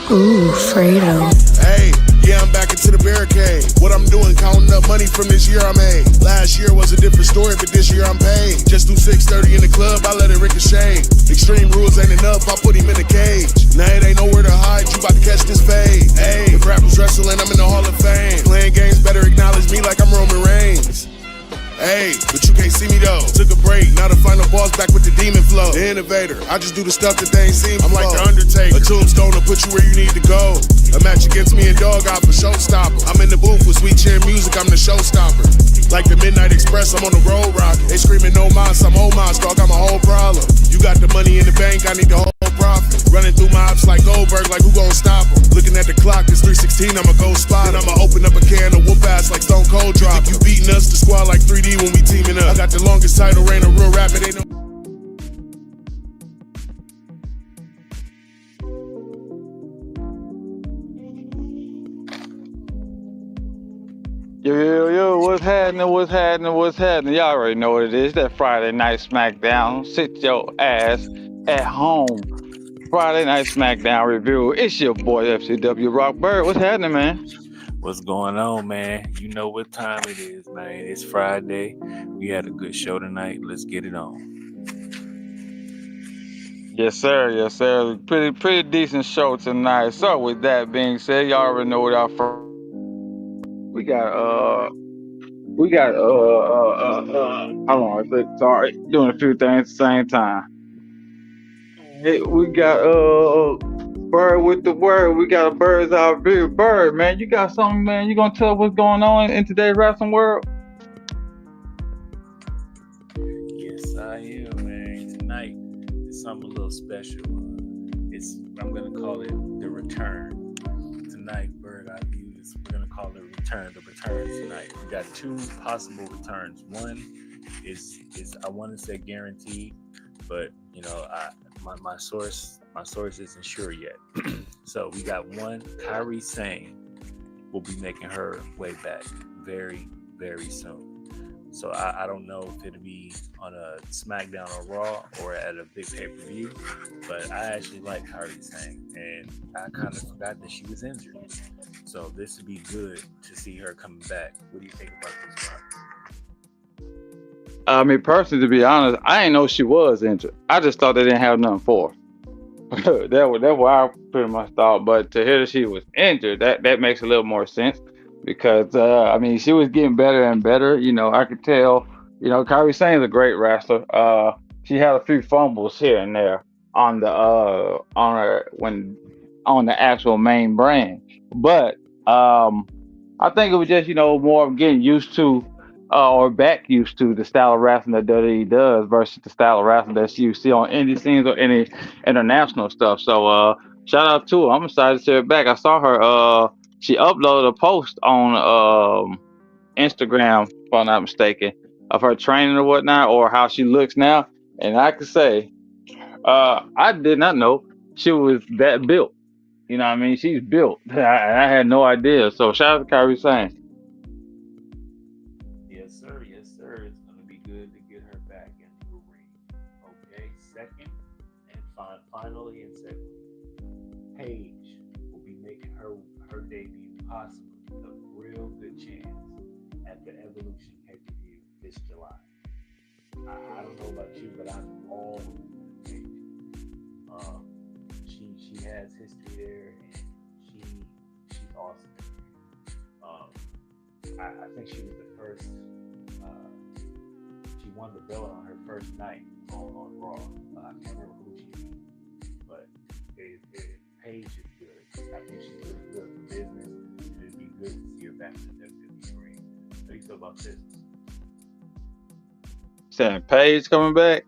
Ooh, Fredo. Hey, yeah, I'm back into the barricade. What I'm doing, counting up money from this year I made. Last year was a different story, but this year I'm paid. Just do 6:30 in the club, I let it ricochet. Extreme rules ain't enough, I put him in a cage. Now it ain't nowhere to hide, you about to catch this fade. Hey, if rap was wrestling, I'm in the Hall of Fame. Playing games better acknowledge me like I'm Roman Reigns. Hey, but you can't see me though. Took a break, now the final boss back with the demon flow. The innovator, I just do the stuff that they ain't seen before. I'm like the Undertaker, a tombstone to put you where you need to go. A match against me and Dog out for showstopper. I'm in the booth with sweet cheer music, I'm the showstopper. Like the Midnight Express, I'm on the road rocket. They screaming no mas, I'm homage, dog, I'm a whole problem. You got the money in the bank, I need the whole profit. Running through my ops like Goldberg, like who gon' stop him? Looking at the clock, it's 3:16, I'ma go spot. Then I'ma open up a can of whoop ass like Stone Cold drop. You beating us, the squad like 3D when we teaming up. I got the longest title reign of real rap, it ain't no. Yo, what's happening? Y'all already know what it is. That Friday Night Smackdown. Sit your ass at home. Friday Night Smackdown review. It's your boy FCW Rock Bird. What's happening, man? What's going on, man? You know what time it is, man. It's Friday. We had a good show tonight. Let's get it on. Yes, sir. Pretty decent show tonight. So with that being said, y'all already know what our first. We got hold on, sorry, doing a few things at the same time. Hey, we got Bird with the word. We got a bird's eye view. Bird, man, you got something, man. You gonna tell what's going on in today's wrestling world? Yes, I am, man. Tonight is something a little special. I'm gonna call it the return. Tonight, Bird Eye Views, we're gonna call it return. The return tonight. We got two possible returns. One is I want to say guaranteed, but you know, my source isn't sure yet. So we got one. Kairi Sane will be making her way back very, very soon. So I don't know if it'll be on a SmackDown or Raw or at a big pay-per-view, but I actually like Kairi Sane, and I kind of forgot that she was injured. So this would be good to see her coming back. What do you think about this, Mark? I mean, personally, to be honest, I didn't know she was injured. I just thought they didn't have nothing for her. That's what I pretty much thought. But to hear that she was injured, that makes a little more sense because I mean, she was getting better and better. You know, I could tell. You know, Kairi Sane's a great wrestler. She had a few fumbles here and there on the actual main brand, but I think it was just more of getting used to or back used to the style of wrestling that WWE does versus the style of wrestling that you see on indie scenes or any international stuff. So shout out to her. I'm excited to see her back. I saw her she uploaded a post on Instagram, if I'm not mistaken, of her training or whatnot or how she looks now. And I could say, I did not know she was that built. You know what I mean? She's built. I had no idea. So shout out to Kairi Sane. Yes, sir. Yes, sir. It's going to be good to get her back into the ring. Okay, second and finally and secondly, Paige will be making her debut possibly a real good chance at the Evolution pay-per-view this July. I don't know about you, but I'm all over Paige. She has history there, and she's awesome. I think she was the first. She won the belt on her first night on Raw. I can't remember who she beat, but Paige is good. I think she's really good for business, and it'd be good to see her back in the WWE ring. What do you feel about this? Saying Paige coming back.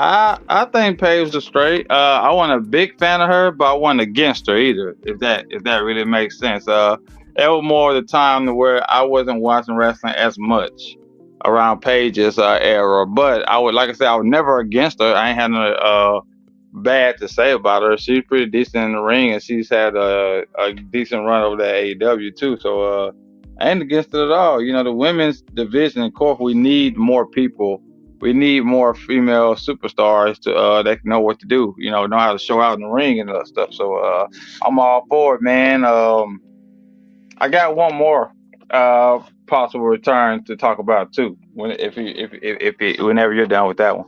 I think Paige was straight. I wasn't a big fan of her, but I wasn't against her either. If that really makes sense. That was more of the time to where I wasn't watching wrestling as much around Paige's era. But like I said, I was never against her. I ain't had no bad to say about her. She's pretty decent in the ring, and she's had a decent run over there at AEW too. So I ain't against it at all. You know, the women's division, of course, we need more people we need more female superstars to that know what to do. Know how to show out in the ring and stuff. So I'm all for it, man. I got one more possible return to talk about too. When whenever you're done with that one,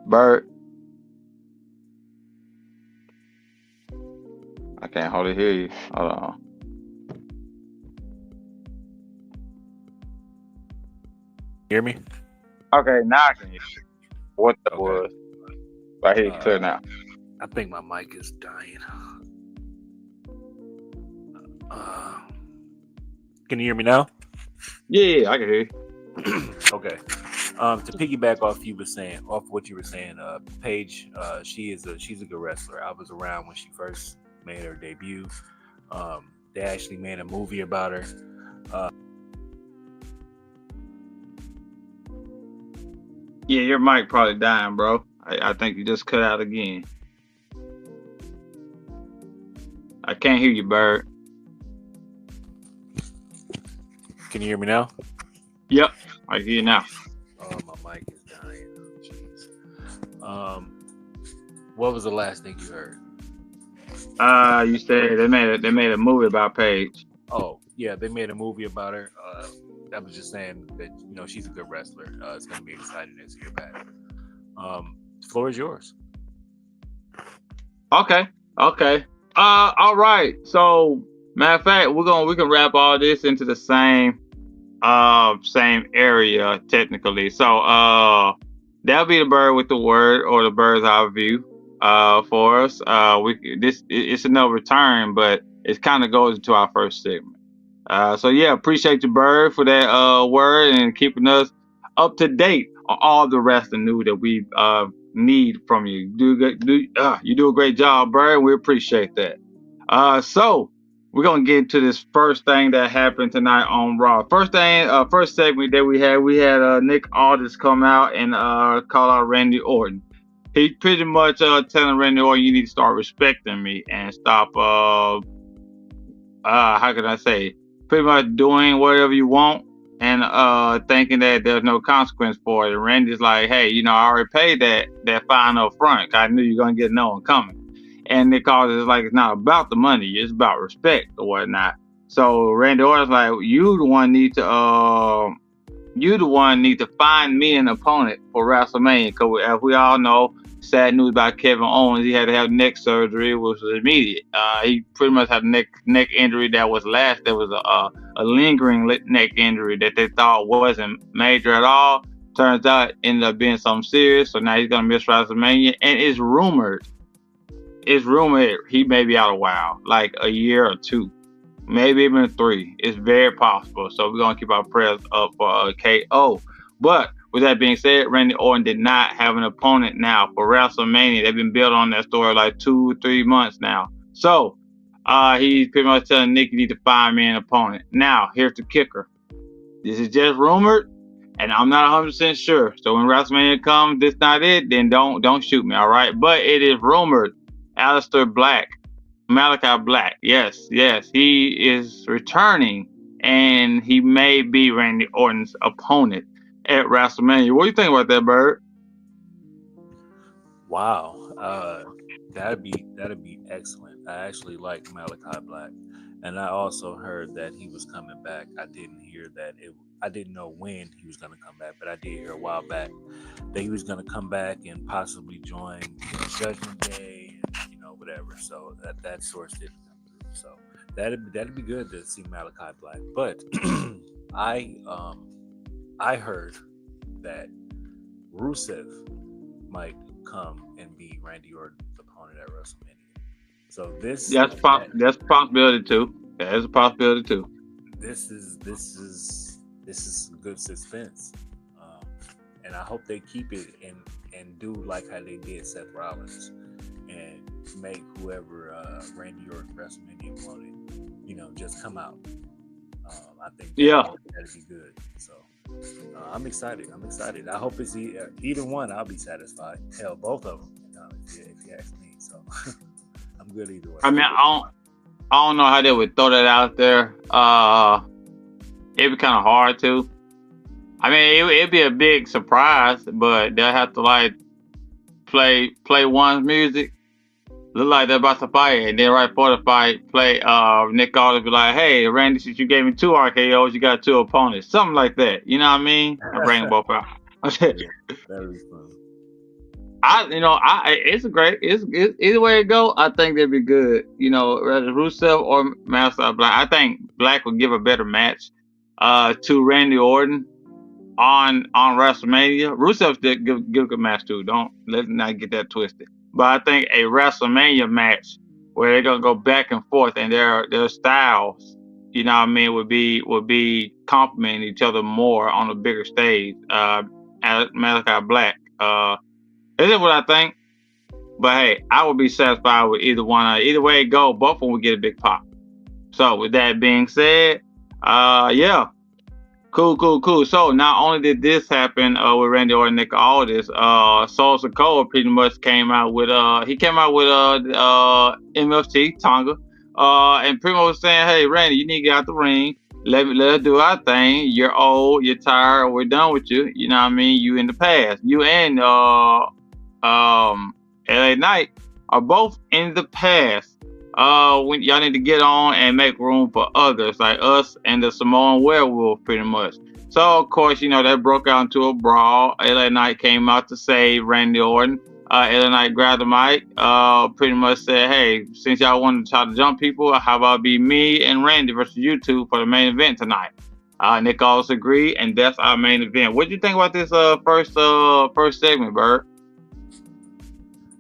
Bird. I can't hardly hear you. Hold on. Hear me? Okay, now I can hear you. What that Okay. was? I hear you clear now. I think my mic is dying. Can you hear me now? Yeah, I can hear you. Okay. To piggyback off what you were saying, Paige, she's a good wrestler. I was around when she first made her debut. They actually made a movie about her. Yeah, your mic probably dying, bro. I think you just cut out again. I can't hear you, Bird. Can you hear me now? Yep, I hear you now. Oh, my mic is dying. Jeez. What was the last thing you heard? You said they made a movie about Paige. Oh, yeah, they made a movie about her. I was just saying that she's a good wrestler. It's gonna be exciting to see her back. The floor is yours. Okay. All right. So, matter of fact, we can wrap all this into the same area technically. So, that'll be the bird with the word or the bird's eye view. For us, it's another return, but it kind of goes into our first segment. So yeah, appreciate you, Bird, for that word and keeping us up to date on all the wrestling news that we need from you. You do a great job, Bird. We appreciate that. So we're gonna get into this first thing that happened tonight on Raw. First segment that we had Nick Aldis come out and call out Randy Orton. He pretty much telling Randy Orton, you need to start respecting me and stop how can I say, pretty much doing whatever you want and thinking that there's no consequence for it. And Randy's like, hey, I already paid that fine up front. I knew you're gonna get no one coming. And Nick Aldis is like, it's not about the money, it's about respect or whatnot. So Randy Orton's like, you the one need to find me an opponent for WrestleMania. Because as we all know, sad news about Kevin Owens. He had to have neck surgery, which was immediate. He pretty much had a neck injury that was a lingering neck injury that they thought wasn't major at all. Turns out it ended up being something serious. So now he's gonna miss WrestleMania, and it's rumored he may be out a while, like a year or two, maybe even 3. It's very possible. So we're gonna keep our prayers up for KO. But with that being said, Randy Orton did not have an opponent now for WrestleMania. They've been building on that story like 2 or 3 months now. So he's pretty much telling Nick, you need to find me an opponent. Now, here's the kicker. This is just rumored, and I'm not 100% sure. So when WrestleMania comes, this not it, then don't shoot me, all right? But it is rumored. Malachi Black, yes, he is returning, and he may be Randy Orton's opponent at WrestleMania. What do you think about that, Bird? Wow, that'd be excellent. I actually like Malachi Black, and I also heard that he was coming back. I didn't hear that I didn't know when he was going to come back, but I did hear a while back that he was going to come back and possibly join Judgment Day, and whatever. So that source didn't come through. So that'd be good to see Malachi Black. But I heard that Rusev might come and be Randy Orton's opponent at WrestleMania. So that's a possibility too. There's a possibility too. This is good suspense, and I hope they keep it and do like how they did Seth Rollins and make whoever Randy Orton WrestleMania opponent, just come out. I think that'd be good. So I'm excited. I hope it's either one. I'll be satisfied. Hell, both of them. If you ask me. So I'm good either way. I mean, I don't know how they would throw that out there. It'd be kind of hard to. I mean, it'd be a big surprise, but they'll have to like play one's music, look like they're about to fight, and then right before the fight, play Nick Aldis be like, "Hey, Randy, since you gave me 2 RKOs, you got 2 opponents," something like that. You know what I mean? I bring them both out. Yeah, that was fun. It's a great. It's either way it go. I think they'd be good. You know, whether Rusev or Master Black. I think Black would give a better match, to Randy Orton on WrestleMania. Rusev did give a good match too. Let's not get that twisted. But I think a WrestleMania match where they're gonna go back and forth and their styles, you know what I mean, would be complementing each other more on a bigger stage. Malachi Black. This is what I think. But hey, I would be satisfied with either one. Either way it go, both of them would get a big pop. So with that being said, yeah. Cool. So not only did this happen with Randy Orton, Nick Aldis, Sol Sikoa pretty much came out with MFT Tonga, and pretty much was saying, "Hey Randy, you need to get out the ring. Let us do our thing. You're old, you're tired, we're done with you. You know what I mean? You in the past. You and LA Knight are both in the past. When y'all need to get on and make room for others like us and the Samoan Werewolf, pretty much." So of course, you know, that broke out into a brawl. LA Knight came out to save Randy Orton. LA Knight grabbed the mic, pretty much said, "Hey, since y'all wanted to try to jump people, how about be me and Randy versus you two for the main event tonight?" Nick Aldis agreed, and that's our main event. What do you think about this first segment, Bird?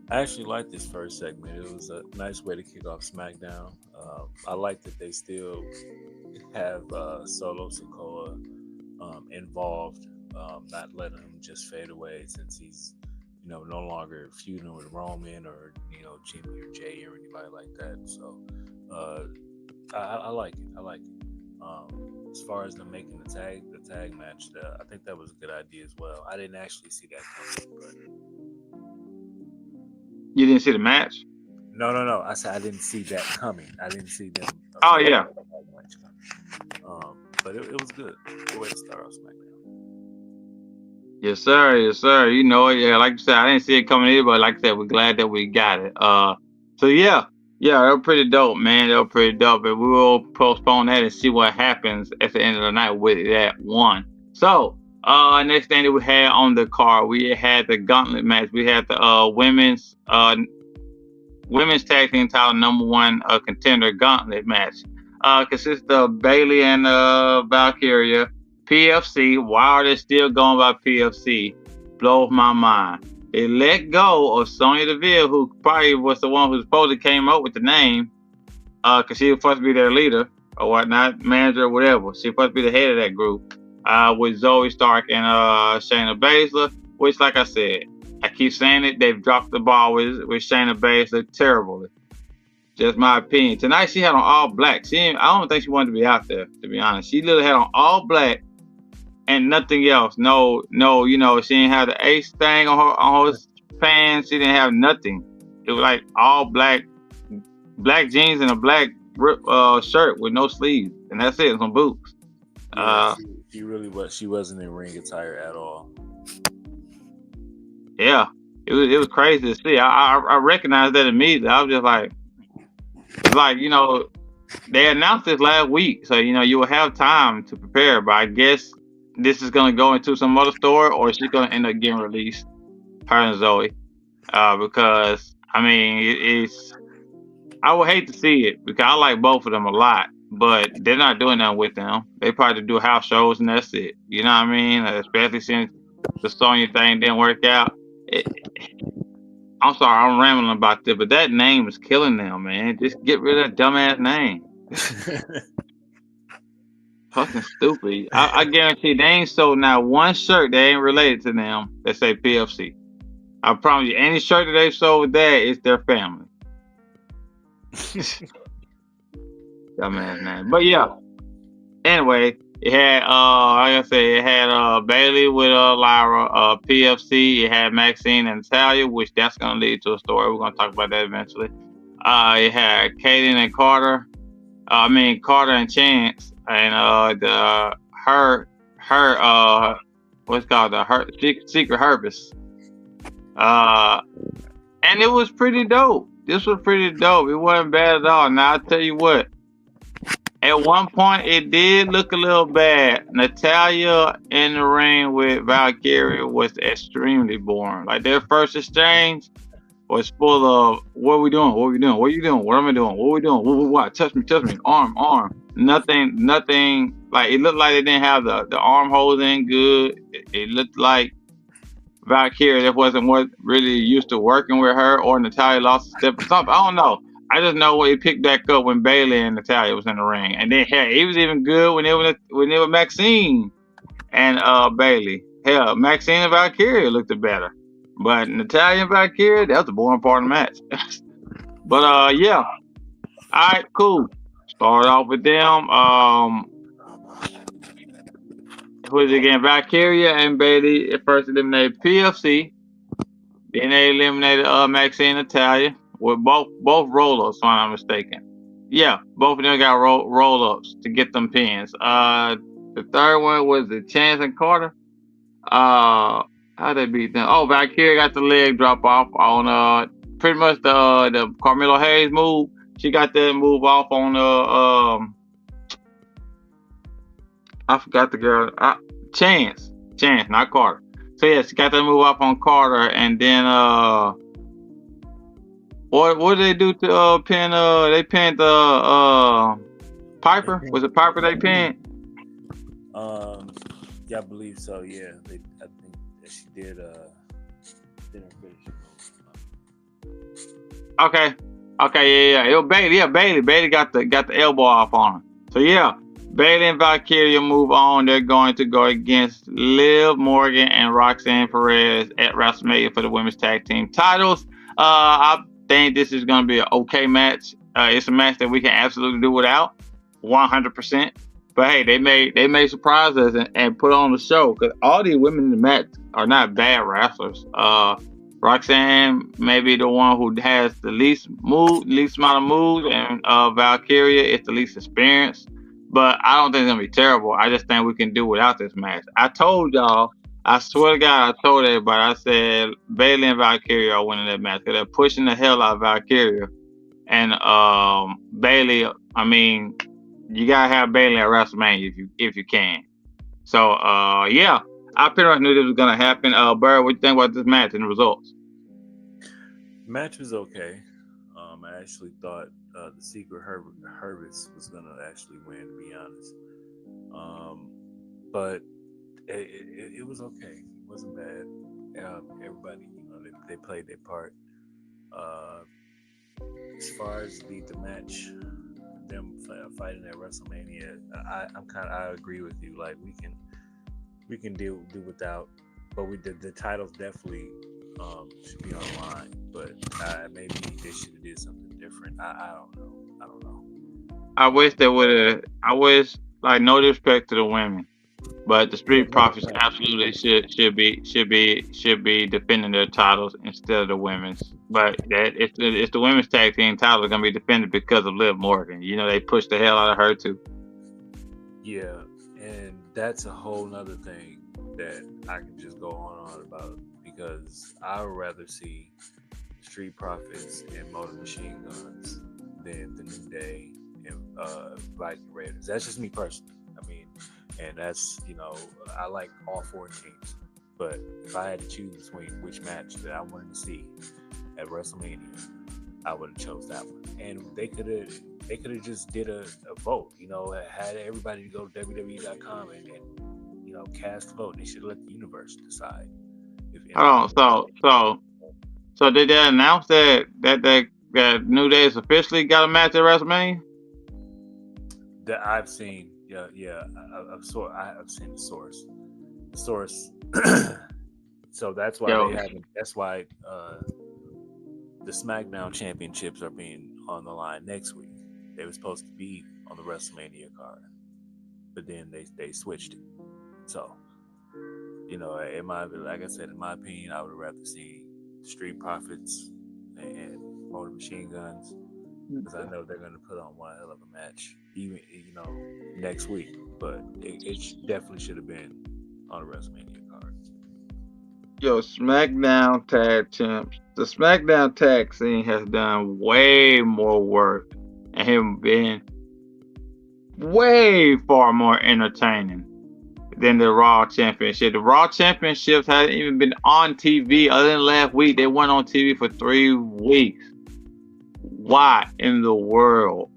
I actually liked this first segment. It was a nice way to kick off SmackDown. I like that they still have Solo Sikoa involved, not letting him just fade away since he's, you know, no longer feuding with Roman or, you know, Jimmy or Jay or anybody like that. So I like it. I like it. As far as them making the tag match, I think that was a good idea as well. I didn't actually see that coming, but. You didn't see the match? No. I said I didn't see that coming. I didn't see them. Oh yeah. But it was good. Good way to start off SmackDown. Yes, sir. You know it. Yeah, like you said, I didn't see it coming either, but like I said, we're glad that we got it. So yeah, they were pretty dope, man. They were pretty dope, and we will postpone that and see what happens at the end of the night with that one. So, next thing that we had on the card, we had the gauntlet match. We had the women's tag team title #1 contender gauntlet match. Consists of Bayley and Valkyria. PFC. Why are they still going by PFC? Blows my mind. They let go of Sonya Deville, who probably was the one who supposedly came up with the name, because she was supposed to be their leader or whatnot, manager or whatever. She was supposed to be the head of that group, with Zoe Stark and Shayna Baszler, which, like I said, I keep saying it, they've dropped the ball with Shayna Baszler terribly. Just my opinion. Tonight she had on all black. I don't think she wanted to be out there, to be honest. She literally had on all black and nothing else. No, you know, she didn't have the ace thing on her pants. She didn't have nothing. It was like all black jeans and a black shirt with no sleeves, and that's it, and some boots. Yeah, she really was. She wasn't in ring attire at all. Yeah, it was crazy to see. I recognized that immediately. I was just like, it's like, you know, they announced this last week, so you know you will have time to prepare. But I guess this is gonna go into some other store, or she's gonna end up getting released, her and Zoe, because I mean I would hate to see it because I like both of them a lot, but they're not doing nothing with them. They probably do house shows and that's it. You know what I mean? Especially since the Sonya thing didn't work out. I'm sorry, I'm rambling about this, but that name is killing them, man. Just get rid of that dumbass name. Fucking stupid. I guarantee they ain't sold not one shirt that ain't related to them that say PFC. I promise you, any shirt that they've sold with that is their family. Dumbass name. But yeah. Anyway, it had like I said, it had Bayley with Lyra, PFC, it had Maxine and Natalia, which that's gonna lead to a story. We're gonna talk about that eventually. It had Kaden and Carter, I mean Carter and Chance, and the her what's called the her secret herpes. Uh, and it was pretty dope. This was pretty dope. It wasn't bad at all. Now I tell you what. At one point, it did look a little bad. Natalia in the ring with Valkyria was extremely boring. Like their first exchange was full of what are we doing? What are we doing? What are you doing? What am I doing? What are we doing? What? Touch me, arm. Nothing. Like it looked like they didn't have the arm holding good. It looked like Valkyria that wasn't what really used to working with her, or Natalia lost a step or something. I don't know. I just know when he picked back up when Bailey and Natalia was in the ring, and then hell, he was even good when it was Maxine and Bailey. Hell, Maxine and Valkyria looked better, but Natalia and Valkyria, that was the boring part of the match. But yeah, all right, cool. Start off with them. Who is it again? Valkyria and Bailey at first eliminated PFC. Then they eliminated Maxine and Natalia with both roll ups, if I'm not mistaken. Yeah, both of them got roll ups to get them pins. The third one was the Chance and Carter. How they beat them? Oh, Valkyria got the leg drop off on pretty much the Carmelo Hayes move. She got that move off on I forgot the girl. Chance, not Carter. So yeah, she got that move off on Carter, and then what did they do to pin? They pinned Piper. Was it Piper they pinned? Yeah, I believe so. Yeah, I think that she did. Didn't finish. Okay, yeah. It was Bailey. Yeah, Bailey got the elbow off on her. So yeah, Bailey and Valkyria move on. They're going to go against Liv Morgan and Roxanne Perez at WrestleMania for the women's tag team titles. I think this is going to be an okay match. It's a match that we can absolutely do without, 100%. But hey, they may surprise us and put on the show because all these women in the match are not bad wrestlers. Roxanne may be the one who has the least amount of moves, and Valkyria is the least experienced. But I don't think it's gonna be terrible. I just think we can do without this match. I told y'all, I swear to God, I told everybody, I said Bailey and Valkyria are winning that match because they're pushing the hell out of Valkyria. And Bailey, I mean, you gotta have Bailey at WrestleMania if you can. So yeah, I pretty much knew this was gonna happen. Bird, what you think about this match and the results? Match was okay. I actually thought the secret Hervis was gonna actually win, to be honest. But it was okay. It wasn't bad. Everybody, they played their part. As far as the match, them fighting at WrestleMania, I agree with you. Like we can do without, but the titles definitely should be online. But maybe they should have did something different. I don't know. I wish they would have. I wish, like, no disrespect to the women, but the Yeah, Street no, Profits no. absolutely should be defending their titles instead of the women's. But that it's the women's tag team titles are gonna be defended because of Liv Morgan. You know they pushed the hell out of her too. Yeah, and that's a whole nother thing that I can just go on about because I would rather see Street Profits and Motor Machine Guns than the New Day and Viking Raiders. That's just me personally. I mean, and that's I like all four teams, but if I had to choose between which match that I wanted to see at WrestleMania, I would have chose that one. And they could have just did a vote, had everybody go to WWE.com and cast a vote. They should let the universe decide if Hold anybody on, so did they announce that New Day is officially got a match at WrestleMania? that I've seen. Yeah, I've seen the source. The source. So that's why Yo, they haven't. That's why the SmackDown Championships are being on the line next week. They were supposed to be on the WrestleMania card, but then they switched it. So, like I said, in my opinion, I would have rather seen Street Profits and Motor Machine Guns because I know they're gonna put on one hell of a match, even next week. But definitely should have been on a WrestleMania card. Yo, SmackDown tag champs. The SmackDown tag scene has done way more work and have been way far more entertaining than the Raw Championship. The Raw Championships hadn't even been on TV other than last week. They went on TV for 3 weeks. Why in the world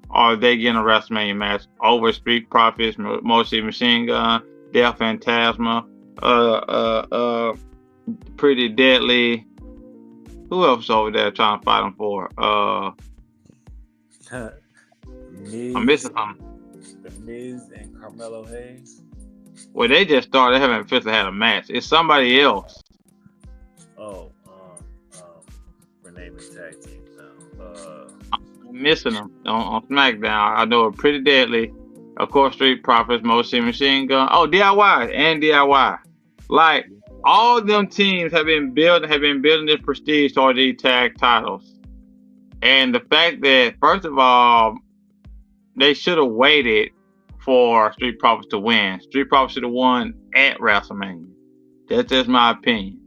are they getting a WrestleMania match over Street Profits, Moshi Machine Gun, Del Phantasma, Pretty Deadly? Who else over there trying to fight them for? I'm missing something. The Miz and Carmelo Hayes. Well, they just started. They haven't officially had a match. It's somebody else. Oh, we're naming tag teams now. I'm missing them on SmackDown. I know Pretty Deadly, of course, Street Profits, Moshi Machine Gun. Oh, DIY. Like all them teams have been building this prestige toward these tag titles. And the fact that, first of all, they should have waited for Street Profits to win. Street Profits should have won at WrestleMania. That's just my opinion.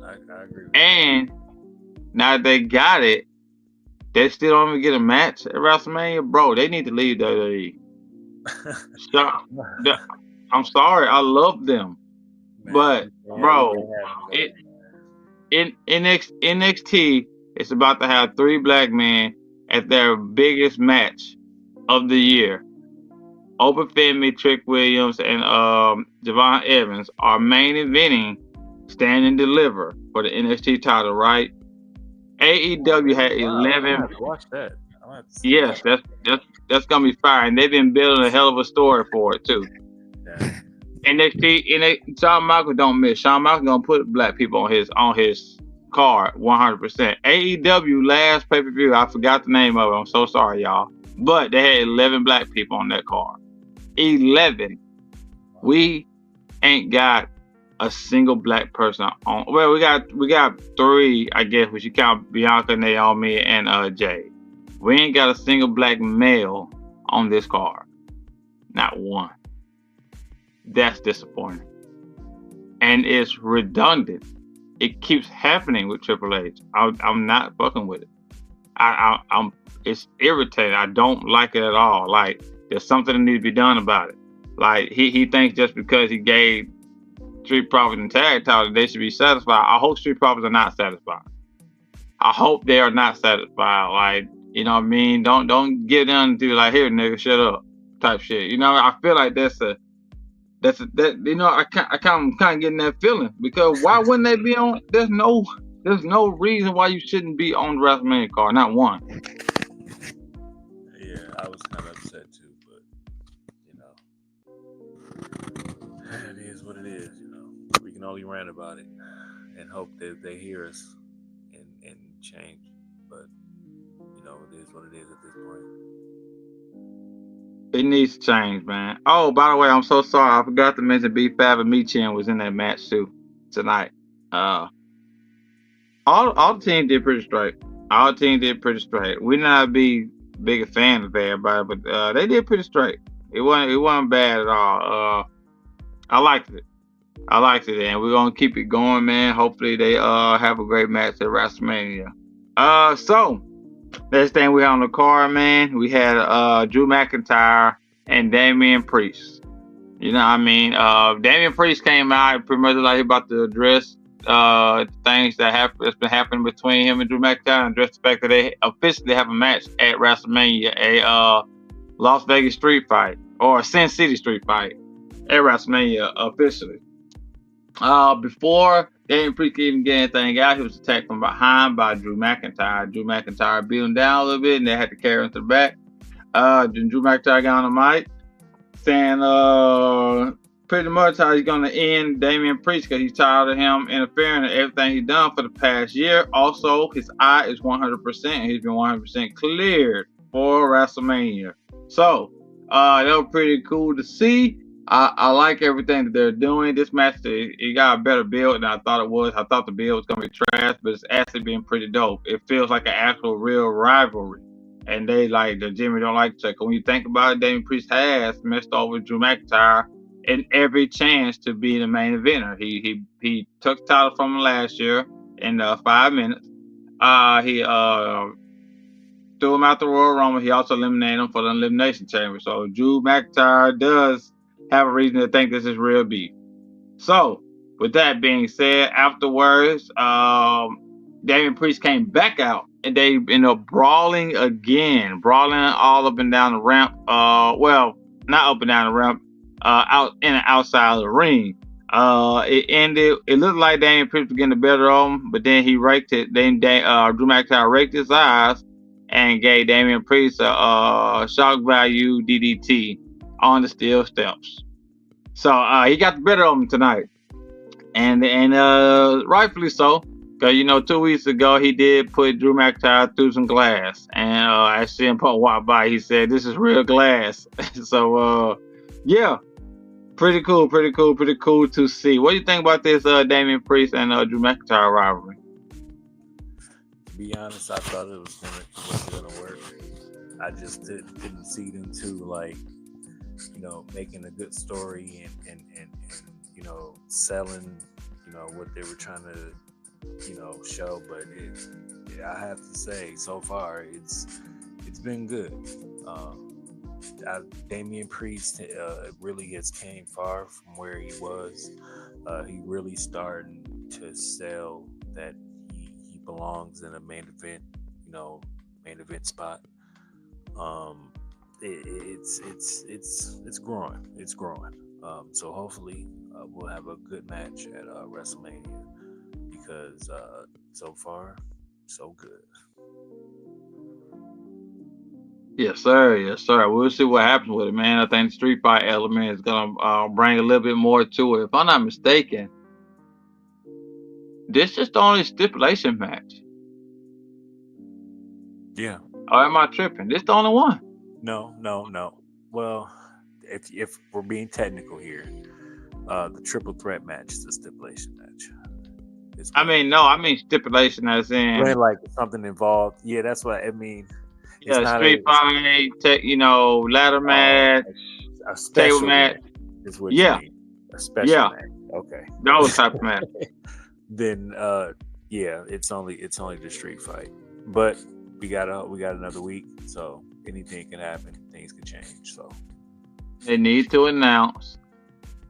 I agree with and now that they got it, they still don't even get a match at WrestleMania. Bro, they need to leave WWE. So, I'm sorry, I love them. Man, but, bro, in NXT, it's about to have 3 black men at their biggest match of the year. Oprah Femi, Trick Williams, and Javon Evans are main eventing Stand and Deliver for the NXT title, right? AEW had 11. I have to watch that. Yes, that's gonna be fire, and they've been building a hell of a story for it too. Yeah. NXT, Shawn Michaels don't miss. Shawn Michaels gonna put black people on his card 100%. AEW last pay-per-view, I forgot the name of it. I'm so sorry, y'all. But they had 11 black people on that card. 11. We ain't got a single black person on. Well, we got 3, I guess, we should count Bianca, Naomi, and Jay. We ain't got a single black male on this card. Not one. That's disappointing. And it's redundant. It keeps happening with Triple H. I'm not fucking with it. It's irritating. I don't like it at all. Like, there's something that needs to be done about it. Like, he thinks just because he gave Street Profits and tag title, they should be satisfied. I hope Street Profits are not satisfied. I hope they are not satisfied. Like, you know what I mean? Don't get them to like, here, nigga, shut up, type shit. You know, I feel like that's you know, I kind of getting that feeling, because why wouldn't they be on? There's no reason why you shouldn't be on the WrestleMania card, not one. Yeah, I was kind of upset too, but you know, it is what it is. You know, we can only rant about it and hope that they hear us and change. But you know, it is what it is at this point. It needs to change, man. Oh, by the way, I'm so sorry. I forgot to mention B5 and Michin was in that match too tonight. All the teams did pretty straight. All the teams did pretty straight. We not be big a fan of everybody, but they did pretty straight. It wasn't bad at all. I liked it, and we're gonna keep it going, man. Hopefully they have a great match at WrestleMania. So next thing we had on the card, man, we had Drew McIntyre and Damian Priest. You know what I mean? Damian Priest came out pretty much like he about to address things that's been happening between him and Drew McIntyre, and address the fact that they officially have a match at WrestleMania, a Las Vegas street fight, or a Sin City street fight at WrestleMania officially. Before Damian Priest could even get anything out, he was attacked from behind by Drew McIntyre. Drew McIntyre beat him down a little bit, and they had to carry him to the back. Then Drew McIntyre got on the mic, saying pretty much how he's going to end Damian Priest, because he's tired of him interfering in everything he's done for the past year. Also, his eye is 100%. He's been 100% cleared for WrestleMania. So, that was pretty cool to see. I like everything that they're doing. This match, it got a better build than I thought it was. I thought the build was going to be trash, but it's actually been pretty dope. It feels like an actual real rivalry. and they like the Jimmy don't like check. When you think about it, Damian Priest has messed over Drew McIntyre in every chance to be the main eventer. He took the title from him last year in 5 minutes. He threw him out the Royal Rumble. He also eliminated him for the Elimination Chamber. So Drew McIntyre does have a reason to think this is real beef. So, with that being said, afterwards, Damian Priest came back out and they ended up brawling again, brawling all up and down the ramp. Well, not up and down the ramp, out in and outside of the ring. It ended. It looked like Damian Priest was getting the better of him, but then he raked it. Then Drew McIntyre raked his eyes and gave Damian Priest a shock value DDT on the steel steps. So he got the better of him tonight, and rightfully so, because 2 weeks ago he did put Drew McIntyre through some glass, and as CM Punk walked by, he said, "This is real glass." So yeah, pretty cool to see. What do you think about this Damian Priest and Drew McIntyre rivalry? To be honest, I thought it wasn't gonna work. I just didn't see them two like, making a good story and selling, what they were trying to, show. But I have to say, so far it's been good. Damian Priest really has came far from where he was. He really starting to sell that he belongs in a main event spot. It's growing. It's growing. So hopefully we'll have a good match at WrestleMania, because so far so good. Yes, sir. Yes, sir. We'll see what happens with it, man. I think the street fight element is gonna bring a little bit more to it. If I'm not mistaken, this is the only stipulation match. Yeah. Or am I tripping? This the only one. No. Well, if we're being technical here, the triple threat match is a stipulation match. I mean stipulation as in like something involved. Yeah, that's what I mean. It's yeah, not street fight, ladder match, a special table match. Is what Yeah. you mean. A special match. Okay. Those type of match. Then yeah, it's only the street fight. But we got another week, so anything can happen, things can change. So They need to announce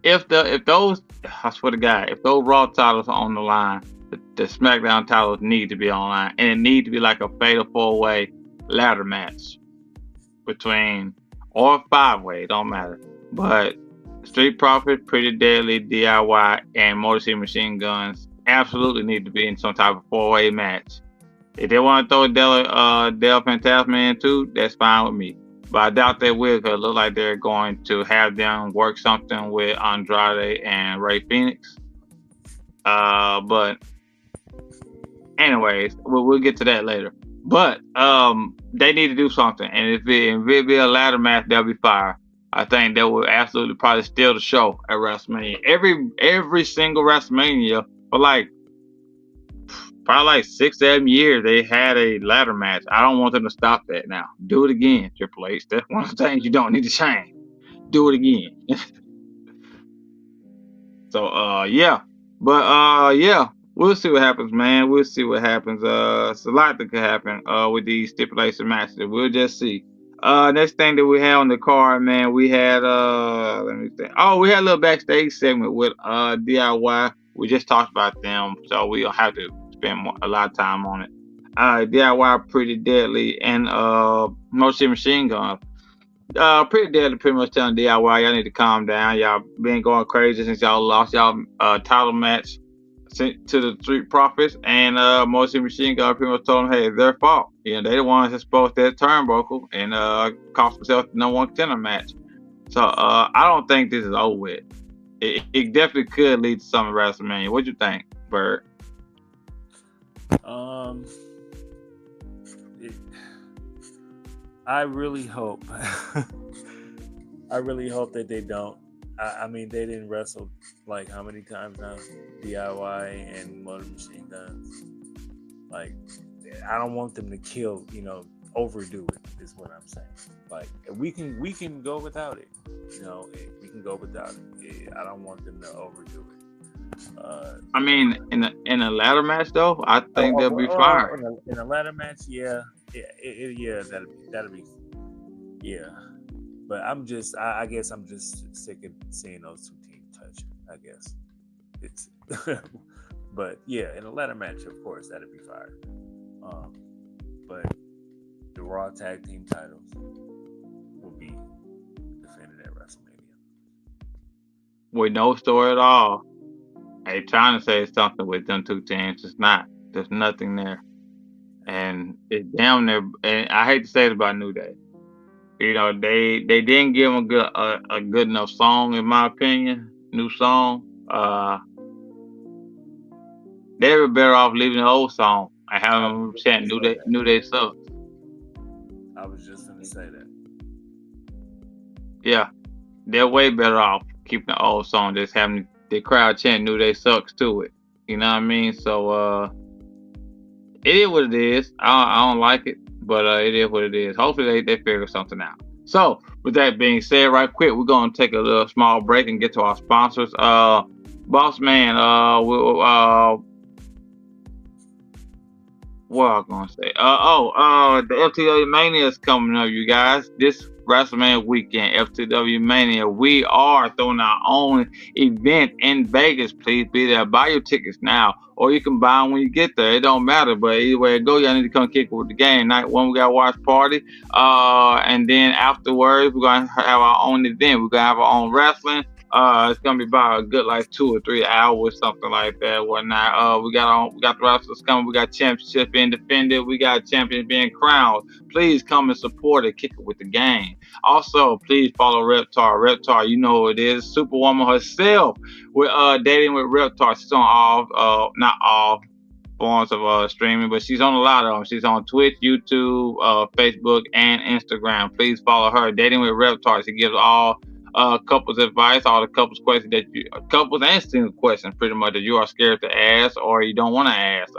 if those, I swear to God, if those Raw titles are on the line, the SmackDown titles need to be online, and it need to be like a fatal 4-way ladder match between, or 5-way, don't matter. But Street Profits, Pretty Deadly, DIY, and Motor City Machine Guns absolutely need to be in some type of 4-way match. If they want to throw Del Fantasma in too, that's fine with me. But I doubt they will, because it looks like they're going to have them work something with Andrade and Ray Phoenix. But anyways, we'll get to that later. But they need to do something, and if it be a ladder match, that'll be fire. I think that will absolutely probably steal the show at WrestleMania. Every single WrestleMania for probably 6-7 years they had a ladder match. I don't want them to stop that now. Do it again, Triple H. That's one of the things you don't need to change. Do it again. So yeah. But yeah, we'll see what happens, man. We'll see what happens. It's a lot that could happen with these stipulation matches. We'll just see. Next thing that we had on the card, man, we had let me think. Oh, we had a little backstage segment with DIY. We just talked about them, so we don't have to spend a lot of time on it. DIY, Pretty Deadly, and Motor City Machine Guns. Pretty Deadly pretty much telling DIY, y'all need to calm down. Y'all been going crazy since y'all lost y'all title match to the Street Profits, and Motor City Machine Gun pretty much told them, hey, it's their fault. They the ones that exposed that turnbuckle and cost themselves the number 1 contender match. So I don't think this is over with. It definitely could lead to something at WrestleMania. What you think, Bird? I really hope that they don't. I mean, they didn't wrestle like how many times now? DIY and Motor Machine Guns. Like, I don't want them to kill overdo it. Is what I'm saying. Like we can go without it. We can go without it. I don't want them to overdo it. I mean, in a ladder match though, I think they'll be fine. In a ladder match, that'll be, yeah. But I guess I'm just sick of seeing those two teams touch. I guess it's, but yeah, in a ladder match, of course, that'll be fire. But the Raw Tag Team titles will be defended at WrestleMania. With no story at all. They trying to say something with them two teams. It's not. There's nothing there. And it's damn near. And I hate to say it about New Day. They didn't give them a good enough song, in my opinion. New song. They were better off leaving the old song and having them chant New Day sucks. I was just gonna say that. Yeah, they're way better off keeping the old song, just having the crowd chant New Day sucks to it. You know what I mean? So it is what it is. I don't like it, but it is what it is. Hopefully they figure something out. So with that being said, right quick, we're gonna take a little small break and get to our sponsors. Boss Man, what I was gonna say? The FTW Mania is coming up, you guys. This WrestleMania weekend, FTW Mania. We are throwing our own event in Vegas. Please be there. Buy your tickets now, or you can buy them when you get there. It don't matter, but either way it go, y'all need to come kick it with the game. Night one, we got to watch party. And then afterwards, we're gonna have our own event. We're gonna have our own wrestling. It's gonna be about a good 2 or 3 hours, something like that, whatnot. We got the wrestlers coming. We got championships being defended. We got champions being crowned. Please come and support it. Kick it with the game. Also, please follow Reptar. Reptar, you know who it is. Superwoman herself. We're dating with Reptar. She's on not all forms of streaming, but she's on a lot of them. She's on Twitch, YouTube, Facebook, and Instagram. Please follow her. Dating with Reptar. She gives all couples advice, all the couples questions couples and single questions pretty much that you are scared to ask or you don't want to ask.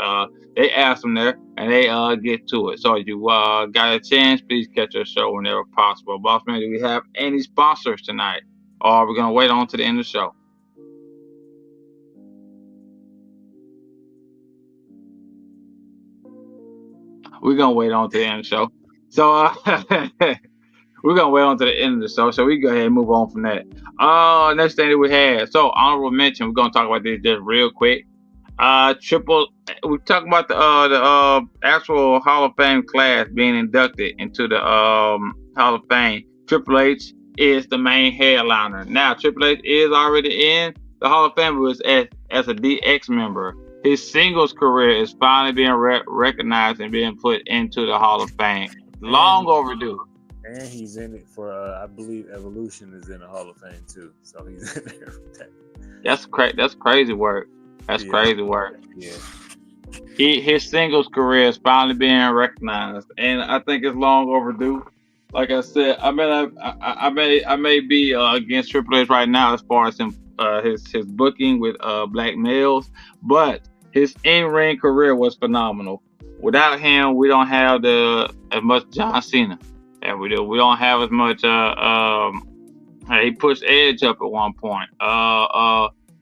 They ask them there and they get to it. So if you got a chance, please catch your show whenever possible. Boss Man, do we have any sponsors tonight? Or are we gonna wait on to the end of the show? We're gonna wait on to the end of the show. So we're gonna wait on to the end of the show, so we go ahead and move on from that. Next thing that we had, so honorable mention. We're gonna talk about this just real quick. We talk about the actual Hall of Fame class being inducted into the Hall of Fame. Triple H is the main headliner. Now Triple H is already in the Hall of Fame, but as a DX member. His singles career is finally being recognized and being put into the Hall of Fame. Long overdue. And he's in it for, I believe, Evolution is in the Hall of Fame too. So he's in there for that. That's crazy work. That's crazy work. Yeah. His singles career is finally being recognized, and I think it's long overdue. Like I said, I may be against Triple H right now as far as his booking with black males, but his in-ring career was phenomenal. Without him, we don't have as much John Cena. And we do. We don't have as much. He pushed Edge up at one point.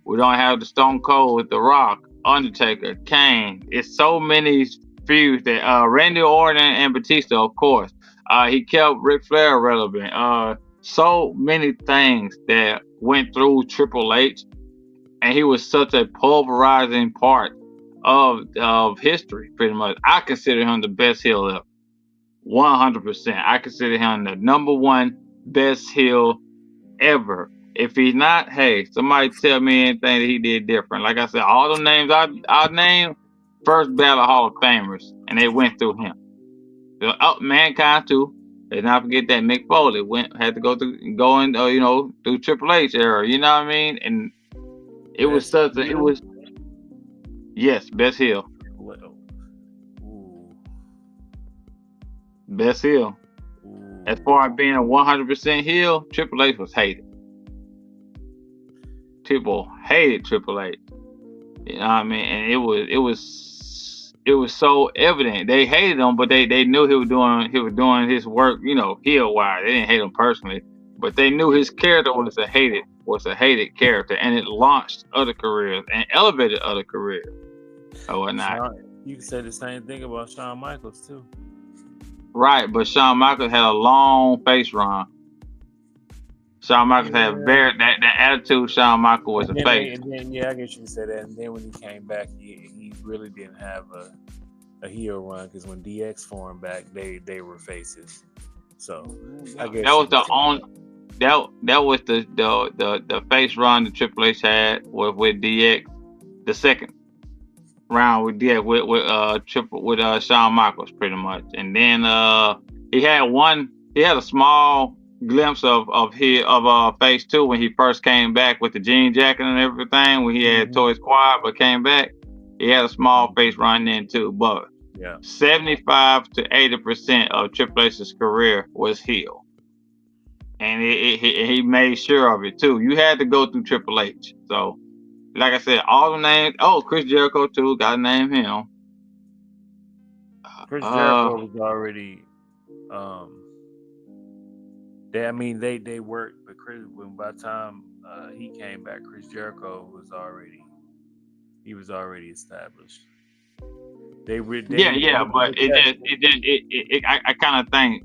We don't have the Stone Cold with The Rock, Undertaker, Kane. It's so many feuds that Randy Orton and Batista, of course. He kept Ric Flair relevant. So many things that went through Triple H, and he was such a pulverizing part of history, pretty much. I consider him the best heel ever. 100%. I consider him the number one best heel ever. If he's not, hey, somebody tell me anything that he did different. Like I said, all the names I named, first ballot Hall of Famers, and they went through him. Mankind too. Let's not forget that Mick Foley had to go through Triple H era. You know what I mean? And it was such a, it was, yes, best heel. Best heel. As far as being a 100% heel, Triple H was hated. People hated Triple H. You know what I mean? And it was was so evident. They hated him, but they knew he was doing his work, heel wise. They didn't hate him personally, but they knew his character was a hated character, and it launched other careers and elevated other careers or whatnot. You can say the same thing about Shawn Michaels too. Right, but Shawn Michaels had a long face run. Shawn Michaels had Yeah. that attitude. Shawn Michaels was a face. And then, yeah, I guess you can say that. And then when he came back, he really didn't have a heel run because when DX formed back, they were faces. So I guess That was the only that was the face run that Triple H had with DX. The second round with DX with Shawn Michaels pretty much, and then he had a small glimpse of phase two when he first came back with the jean jacket and everything when he had Toy Squad but came back. He had a small face run then too, but yeah, 75 to 80% of Triple H's career was heel, and he made sure of it too. You had to go through Triple H, so like I said, all the names. Oh, Chris Jericho too. Got to name him. Chris Jericho was already. They worked, but by the time he came back, Chris Jericho was already established. But I kind of think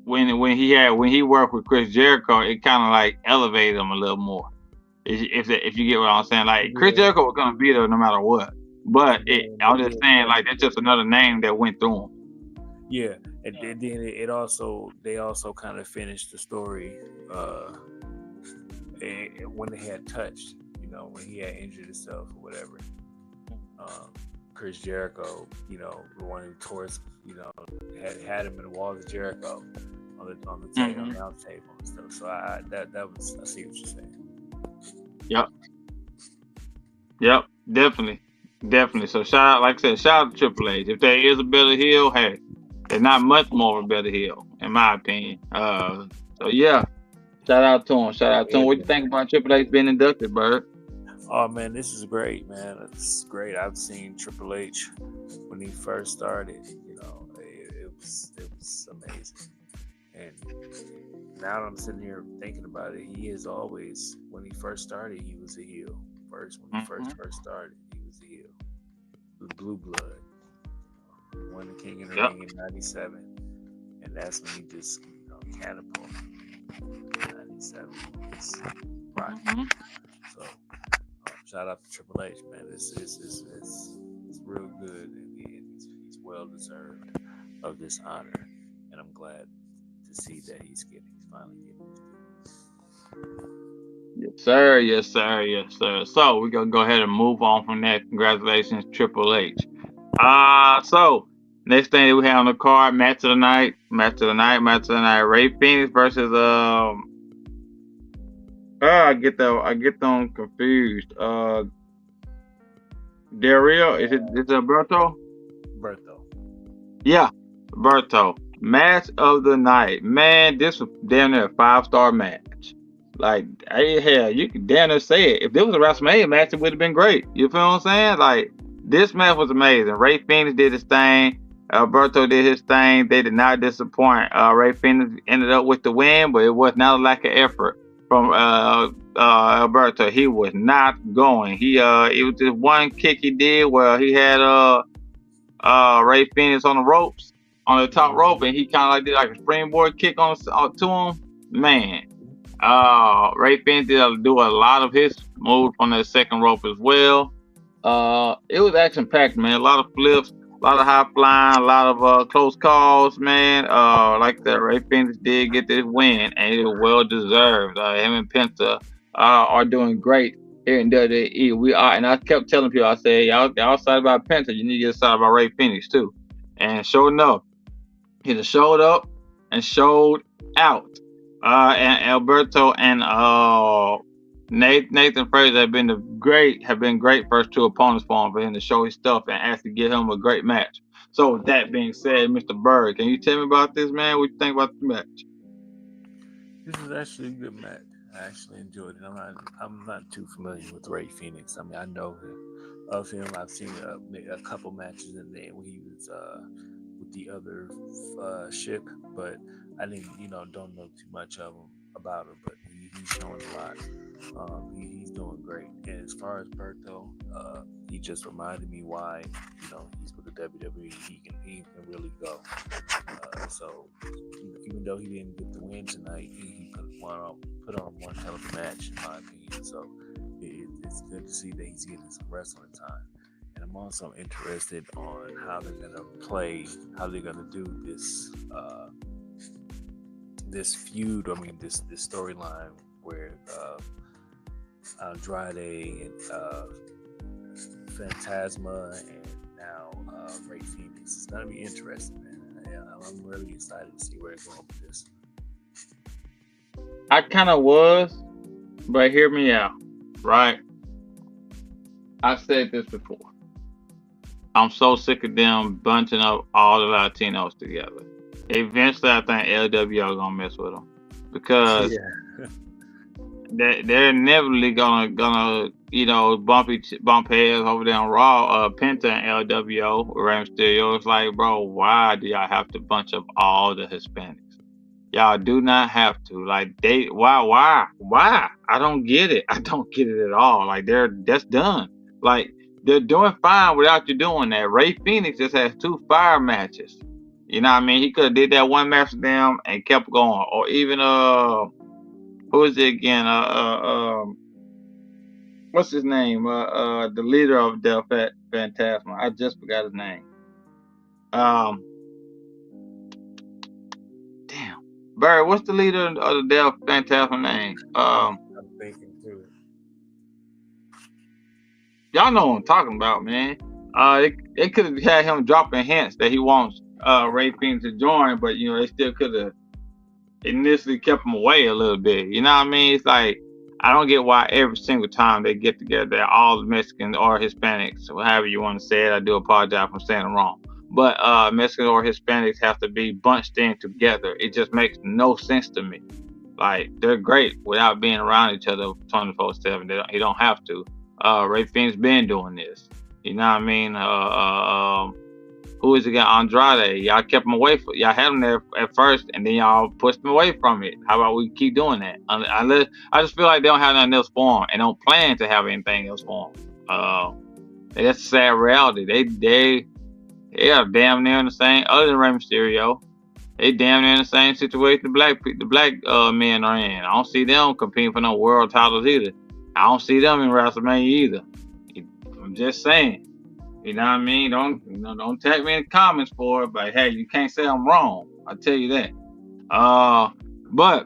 when he worked with Chris Jericho, it kind of like elevated him a little more. If you get what I'm saying, like Chris Jericho was gonna be there no matter what. But I was just saying, like that's just another name that went through him. Yeah, and then they also kind of finished the story when they had touched, when he had injured himself or whatever. Chris Jericho, running towards, had him in the walls of Jericho on the table, on the round table and stuff. So I see what you're saying. Yep, definitely. So shout out to Triple H. If there is a better heel, hey, there's not much more of a better heel, in my opinion. So yeah, shout out to him. What do you think about Triple H being inducted, Bird? Oh man, this is great, man. It's great. I've seen Triple H when he first started. It was amazing. And now that I'm sitting here thinking about it, he is always, when he first started, he was a heel. When he first started, he was a heel. The blue blood. He won the King of the Ring in '97, and that's when he just catapulted. 97, he's rocking. So shout out to Triple H, man. It's real good, and he's well deserved of this honor, and I'm glad to see that he's finally getting it. Yes, sir. So we're gonna go ahead and move on from that. Congratulations, Triple H. So next thing that we have on the card, match of the night. Ray Phoenix versus I get them confused. Dario, is it Alberto? Berto. Yeah, Berto. Match of the night. Man, this was damn near a 5-star match. Like, hey, hell, you can damn near say it. If there was a WrestleMania match, it would have been great. You feel what I'm saying? Like, this match was amazing. Ray Phoenix did his thing. Alberto did his thing. They did not disappoint. Ray Phoenix ended up with the win, but it was not a lack of effort from Alberto. He was not going. It was just one kick he did where he had Ray Phoenix on the ropes, on the top rope, and he kind of like did like a springboard kick to him. Man, Ray Phoenix did do a lot of his moves on the second rope as well. It was action packed, man. A lot of flips, a lot of high flying, a lot of close calls, man. Like that, Ray Phoenix did get this win, and it was well deserved. Him and Penta are doing great here in WWE. We are, and I kept telling people, I said, y'all excited about Penta, you need to get excited about Ray Phoenix too. And sure enough, he just showed up and showed out. And Alberto and Nathan Fraser have been great first two opponents for him to show his stuff and actually give him a great match. So with that being said, Mr. Bird, can you tell me about this, man? What you think about the match? This is actually a good match. I actually enjoyed it. I'm not too familiar with Ray Phoenix. I mean, I know of him. I've seen a couple matches in there when he was with the other ship, but I didn't, don't know too much of him about him. But he's showing a lot. He's doing great. And as far as Berto, he just reminded me why he's with the WWE. He can really go. So even though he didn't get the win tonight, he put on one hell of a match in my opinion. So it's good to see that he's getting some wrestling time. And I'm also interested on how they're gonna play, how they're gonna do this this feud. I mean this storyline where Andrade and Phantasma and now Ray Phoenix. It's gonna be interesting, man. I'm really excited to see where it's going with this. I kind of was, but hear me out, right? I said this before. I'm so sick of them bunching up all the Latinos together. Eventually, I think LWO gonna mess with them because Yeah. they're inevitably gonna bump heads over there on Raw. Penta and LWO with Rey Mysterio. It's like, bro, why do y'all have to bunch up all the Hispanics? Y'all do not have to. Like why? I don't get it. I don't get it at all. Like that's done. Like they're doing fine without you doing that. Ray Phoenix just has 2 fire matches. You know what I mean? He could have did that one match with them and kept going. Or even who is it again? What's his name? The leader of the Phantasma. I just forgot his name. Um, damn. Barry, what's the leader of the Del Phantasma name? I'm thinking too. Y'all know what I'm talking about, man. They could have had him dropping hints that he wants Ray Phoenix to join, but they still could have initially kept him away a little bit. You know what I mean? It's like I don't get why every single time they get together, all the Mexicans or Hispanics, or however you want to say it. I do apologize for saying it wrong. But Mexicans or Hispanics have to be bunched in together. It just makes no sense to me. Like they're great without being around each other 24/7. He don't have to. Ray Phoenix been doing this. You know what I mean? Who is it again? Andrade. Y'all kept him away from. Y'all had him there at first, and then y'all pushed him away from it. How about we keep doing that? I just feel like they don't have nothing else for him, and don't plan to have anything else for him. That's a sad reality. They are damn near in the same. Other than Rey Mysterio, they damn near in the same situation the black men are in. I don't see them competing for no world titles either. I don't see them in WrestleMania either. I'm just saying. You know what I mean? Don't tag me in the comments for it, but hey, you can't say I'm wrong. I'll tell you that. But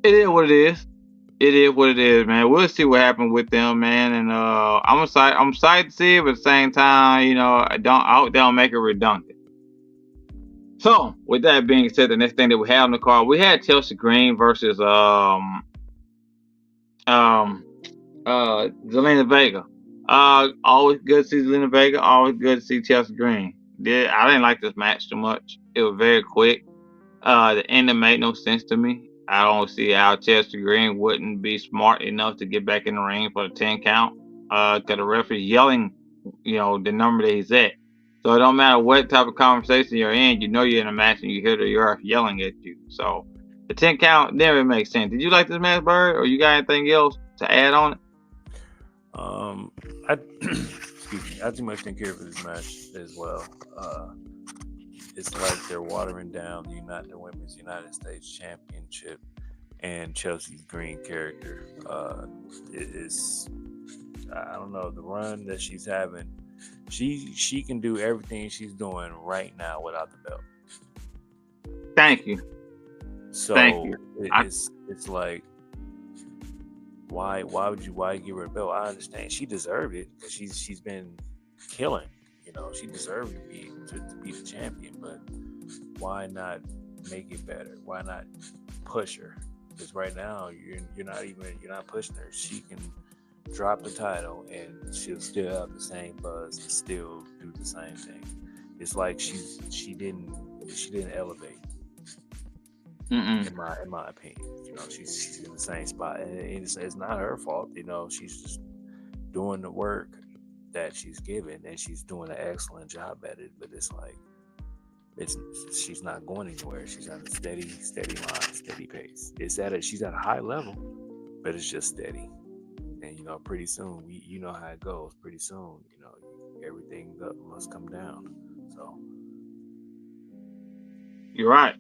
it is what it is. It is what it is, man. We'll see what happens with them, man. And I'm excited to see it, but at the same time, I hope they don't make it redundant. So, with that being said, the next thing that we have on the card, we had Chelsea Green versus Zelina Vega. Always good to see Zelina Vega. Always good to see Chelsea Green. I didn't like this match too much. It was very quick. The ending made no sense to me. I don't see how Chelsea Green wouldn't be smart enough to get back in the ring for the 10 count. Cause the referee yelling, the number that he's at. So it don't matter what type of conversation you're in, you're in a match and you hear the ref yelling at you. So the 10 count never makes sense. Did you like this match, Bird, or you got anything else to add on it? I excuse me. I too much didn't care for this match as well. It's like they're watering down the Women's United States Championship and Chelsea's Green character. I don't know, the run that she's having. She can do everything she's doing right now without the belt. Thank you. So Thank you. It's like, why give her a belt? I understand she deserved it because she's been killing. She deserved to be the champion, but why not make it better? Why not push her? Because right now you're not pushing her. She can drop the title and she'll still have the same buzz and still do the same thing. It's like she didn't elevate. Mm-mm. in my opinion. You know, she's in the same spot, and it's not her fault. You know, she's just doing the work that she's given, and she's doing an excellent job at it. But it's like it's she's not going anywhere. She's on a steady line, steady pace. She's at a high level, but it's just steady. And you know, pretty soon, you know how it goes. Pretty soon, you know, everything must come down. So You're right.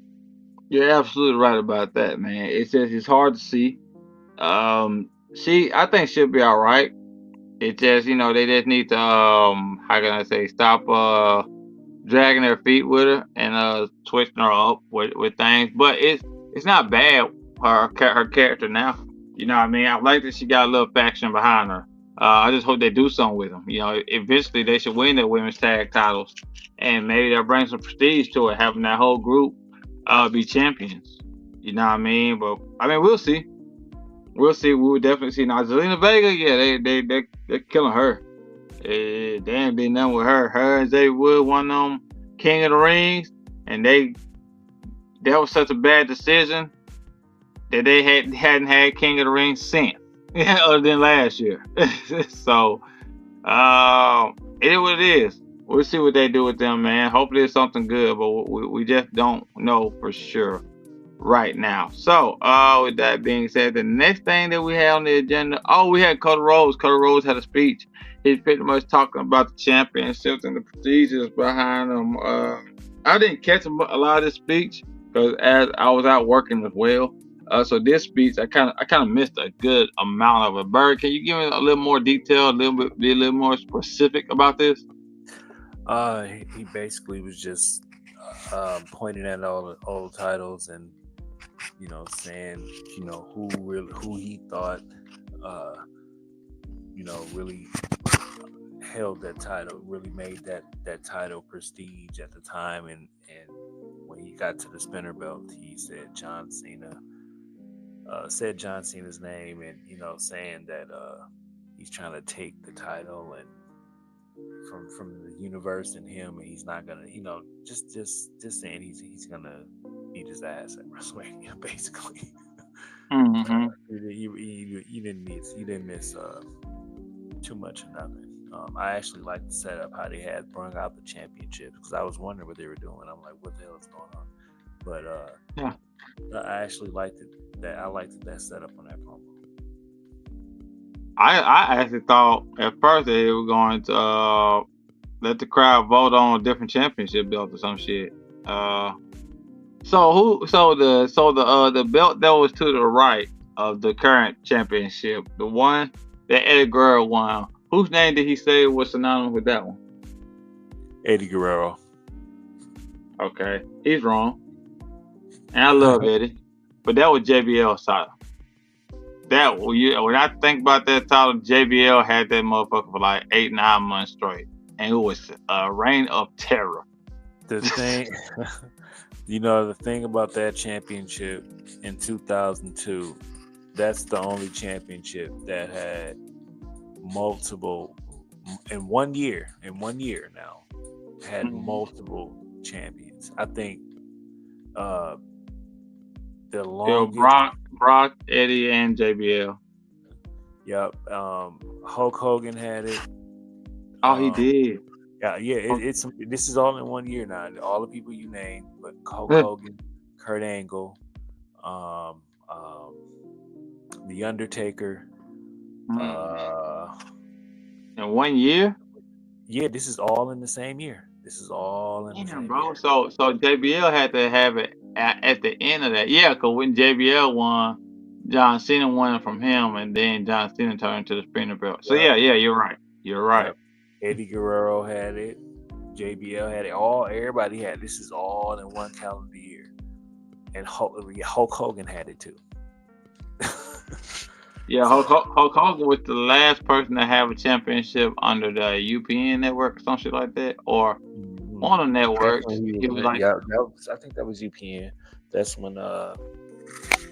You're absolutely right about that, man. It's just it's hard to see. I think she'll be all right. It just they just need to how can I say stop dragging their feet with her and switching her up with things. But it's not bad her character now. You know what I mean? I like that she got a little faction behind her. I just hope they do something with them. You know, eventually they should win their women's tag titles, and maybe they'll bring some prestige to it, having that whole group be champions. You know what I mean? But I mean, we'll see. We'll see. We will definitely see. Now, Zelina Vega, yeah, they're killing her. They ain't been done with her. Her and Xavier Wood won King of the Rings, and that was such a bad decision that they hadn't had King of the Rings since, other than last year. So, it is what it is. We'll see what they do with them, man. Hopefully it's something good, but we just don't know for sure right now. So, with that being said, the next thing that we had on the agenda, we had Cody Rhodes. Cody Rhodes had a speech. He's pretty much talking about the championships and the procedures behind them. I didn't catch a lot of this speech because as I was out working as well. So this speech, I kind of missed a good amount of it. Bird, can you give me a little more detail, be a little more specific about this? He basically was just pointing at all the old titles and saying who he thought really held that title, really made that title prestige at the time, and when he got to the spinner belt, he said John Cena. Said John Cena's name, and saying that he's trying to take the title and from the universe and him, and he's not gonna, just saying he's gonna beat his ass at WrestleMania, basically. Mm-hmm. You didn't miss too much or nothing. I actually like the setup how they had brung out the championships because I was wondering what they were doing. I'm like, what the hell is going on? But yeah. I actually liked it. I liked that setup on that promo. I actually thought at first that they were going to let the crowd vote on a different championship belt or some shit. The belt that was to the right of the current championship, the one that Eddie Guerrero won, whose name did he say was synonymous with that one? Eddie Guerrero. Okay, he's wrong. And I love Eddie, but that was JBL's title. When I think about that title, JBL had that motherfucker for like 8-9 months straight, and it was a reign of terror. The thing, the thing about that championship in 2002, that's the only championship that had multiple in 1 year. In 1 year now, had multiple champions. I think the longest. Brock, Eddie, and JBL. Yep. Hulk Hogan had it. He did. Yeah. This is all in 1 year now. All the people you named, but Hulk Hogan, Kurt Angle, The Undertaker. In 1 year? Yeah, this is all in the same year. This is all in the same year. So JBL had to have it at the end of that. Yeah, because when JBL won, John Cena won from him, and then John Cena turned to the spinner belt. So yeah, you're right. You're right. Yep. Eddie Guerrero had it. JBL had it. Everybody had it. This is all in one calendar year. And Hulk Hogan had it too. Yeah, Hulk Hogan was the last person to have a championship under the UPN network or some shit like that, or on a network. He was like, I think that was UPN. That's when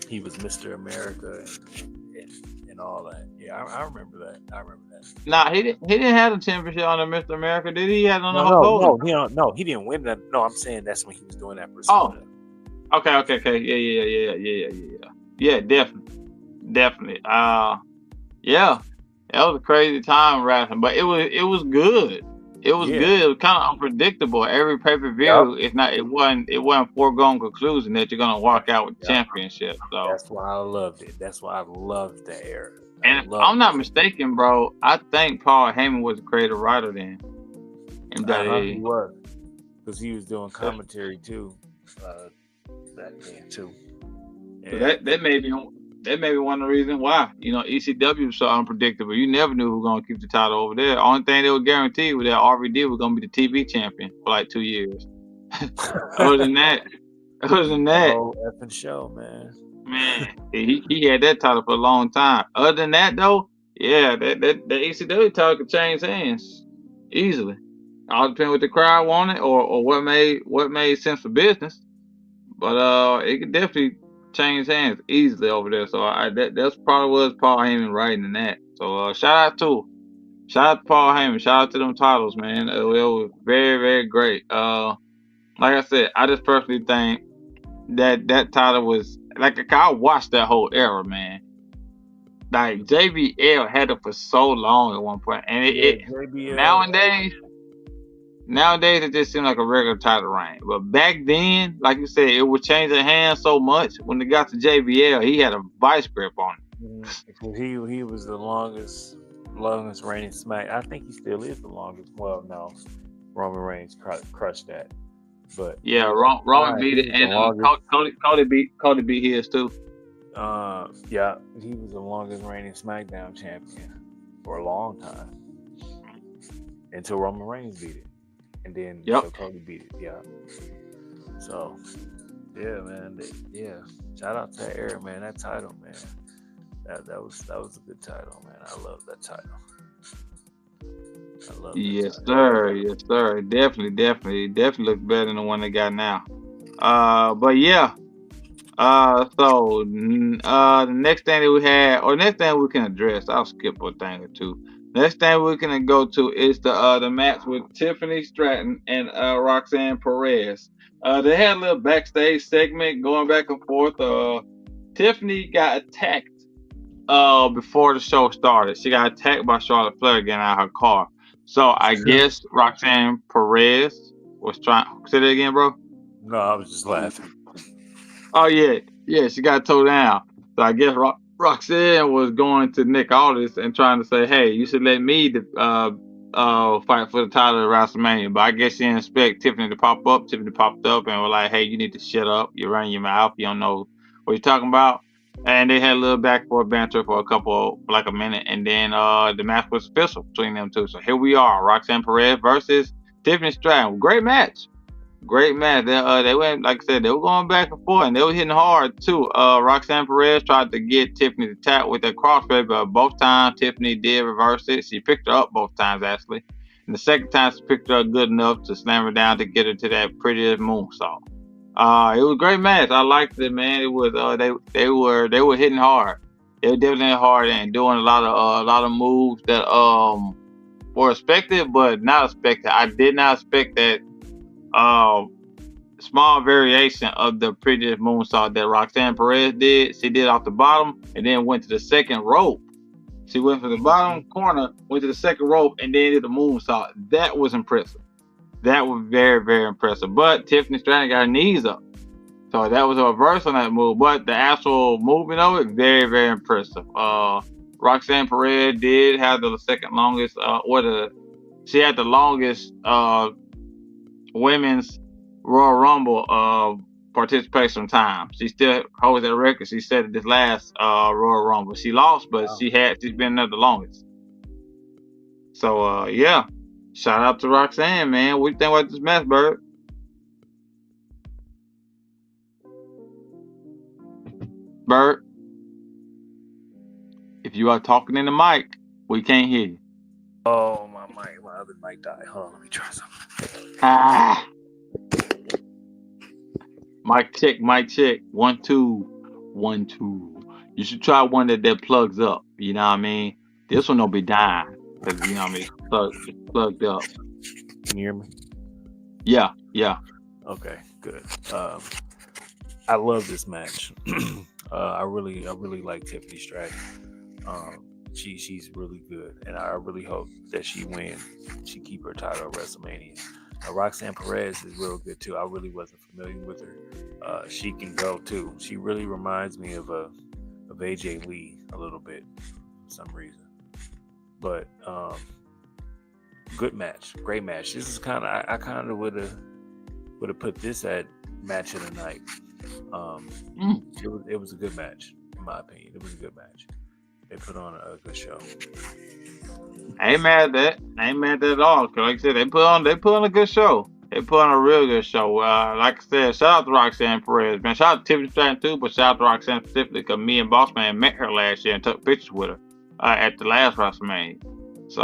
he was Mr. America and all that. Yeah, I remember that. Nah, he didn't have a championship under Mr. America, did he? He had it on Hulk Hogan. No, he didn't win that. No, I'm saying that's when he was doing that persona. Okay. Yeah, definitely. Yeah, that was a crazy time wrestling, but it was good. It was Yeah. good. It was kind of unpredictable. Every pay per Yup. view, it wasn't foregone conclusion that you're gonna walk out with the Yup. championship. So, That's why I loved it. That's why I loved the era. I and if I'm loved not it. mistaken, bro, I think Paul Heyman was the creative writer then in He WWE. was, because he was doing commentary too, uh, back then too. So Yeah, that may be one of the reasons why ECW was so unpredictable. You never knew who was gonna keep the title over there. Only thing they were guaranteed was that RVD was gonna be the TV champion for like 2 years. Other than that, other than the that, whole effing show, man. man, he had that title for a long time. Other than that, though, yeah, that ECW title could change hands easily. All depends what the crowd wanted or what made sense for business. But it could definitely change hands easily over there. So that's probably was Paul Heyman writing in that. So shout out to Paul Heyman, shout out to them titles, man. It was very very great. Like I said, I just personally think that title was like I watched that whole era, man. Like JBL had it for so long at one point, and Yeah, it JBL. nowadays it just seemed like a regular title reign. But back then, like you said, it would change the hands so much. When it got to JBL, he had a vice grip on Because he was the longest reigning Smack. I think he still is the longest. Well, no, Roman Reigns crushed that, but it. Yeah, Roman beat he it, was the and longest. Cody beat his too. Yeah, he was the longest reigning SmackDown champion for a long time until Roman Reigns beat it, and then Yep. so Cody beat it. Yeah. So, yeah, man. Yeah. Shout out to that era, man. That title, man. That was a good title, man. I love that title. I love that Yes, title. sir. Yes, sir. Definitely looks better than the one they got now. But yeah. The next thing that we had, or next thing we can address, I'll skip a thing or two. Next thing we're gonna go to is the match with Tiffany Stratton and Roxanne Perez. They had a little backstage segment going back and forth. Tiffany got attacked before the show started. She got attacked by Charlotte Flair getting out of her car. So I guess Roxanne Perez was trying. Say that again, bro. No, I was just laughing. Oh yeah, she got towed down. So I guess Roxanne was going to Nick Aldis and trying to say, "Hey, you should let me fight for the title of WrestleMania." But I guess she didn't expect Tiffany to pop up. Tiffany popped up and was like, "Hey, you need to shut up. You're running your mouth. You don't know what you're talking about." And they had a little back and forth banter for like a minute, and then the match was official between them two. So here we are, Roxanne Perez versus Tiffany Stratton. Great match. Great match. They went, like I said, they were going back and forth, and they were hitting hard too. Roxanne Perez tried to get Tiffany to tap with that crossface, but both times Tiffany did reverse it. She picked her up both times actually, and the second time she picked her up good enough to slam her down to get her to that prettiest moonsault. It was a great match. I liked it, man. It was they were hitting hard. They were definitely hard and doing a lot of moves that were expected, but not expected. I did not expect that um small variation of the previous moonsault that Roxanne Perez did. She did off the bottom and then went to the second rope. She went from the bottom corner, went to the second rope, and then did the moonsault. That was impressive. That was very, very impressive. But Tiffany Stratton got her knees up. So that was a reverse on that move. But the actual movement of it, very, very impressive. Roxanne Perez did have the second longest, she had the longest women's Royal Rumble participation time. She still holds that record. She set it this last Royal Rumble. She lost, but Wow. she's been there the longest. So yeah. Shout out to Roxanne, man. What do you think about this match, Bird? Bird, if you are talking in the mic, we can't hear you. Oh, my other mic died. Hold on, let me try something. Ah. Mic check, mic check. 1 2 1 2. You should try one that plugs up. You know what I mean? This one will be dying because you know what I mean. It's plugged up. Can you hear me? Yeah. Okay, good. I love this match. I really like Tiffany Stratton. She's really good, and I really hope that she wins. She keep her title at WrestleMania. Roxanne Perez is real good too. I really wasn't familiar with her. She can go too. She really reminds me of AJ Lee a little bit for some reason. But good match, great match. This is I kind of would have put this at match of the night. It was a good match in my opinion. It was a good match. They put on a good show. I ain't mad at that. I ain't mad at that at all. Cause like I said, they put on a good show. They put on a real good show. Like I said, shout out to Roxanne Perez, man. Shout out to Tiffany Stratton too, but shout out to Roxanne specifically because me and Bossman met her last year and took pictures with her at the last WrestleMania. So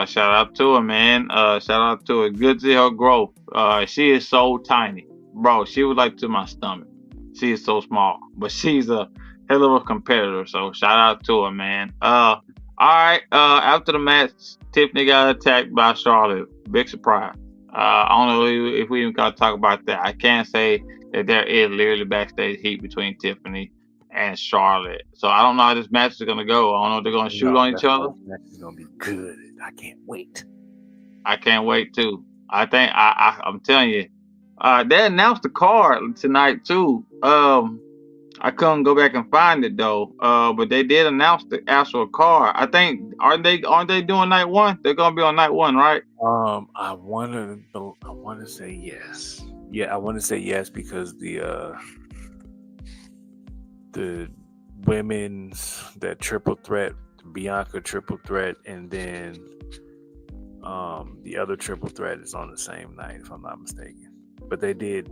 shout out to her, man. Shout out to her. Good to see her growth. She is so tiny, bro. She was like to my stomach. She is so small, but she's a hell of a competitor. So shout out to her, man. All right. After the match, Tiffany got attacked by Charlotte. Big surprise. I don't know if we even got to talk about that. I can't say that there is literally backstage heat between Tiffany and Charlotte. So I don't know how this match is gonna go. I don't know if they're gonna shoot on each other. This match is gonna be good. I can't wait. I can't wait too. I think I'm telling you. They announced the card tonight too. I couldn't go back and find it though. But they did announce the actual card. I think aren't they doing night one? They're gonna be on night one, right? I wanna say yes. Yeah, I wanna say yes because the women's that triple threat, Bianca triple threat, and then the other triple threat is on the same night, if I'm not mistaken. But they did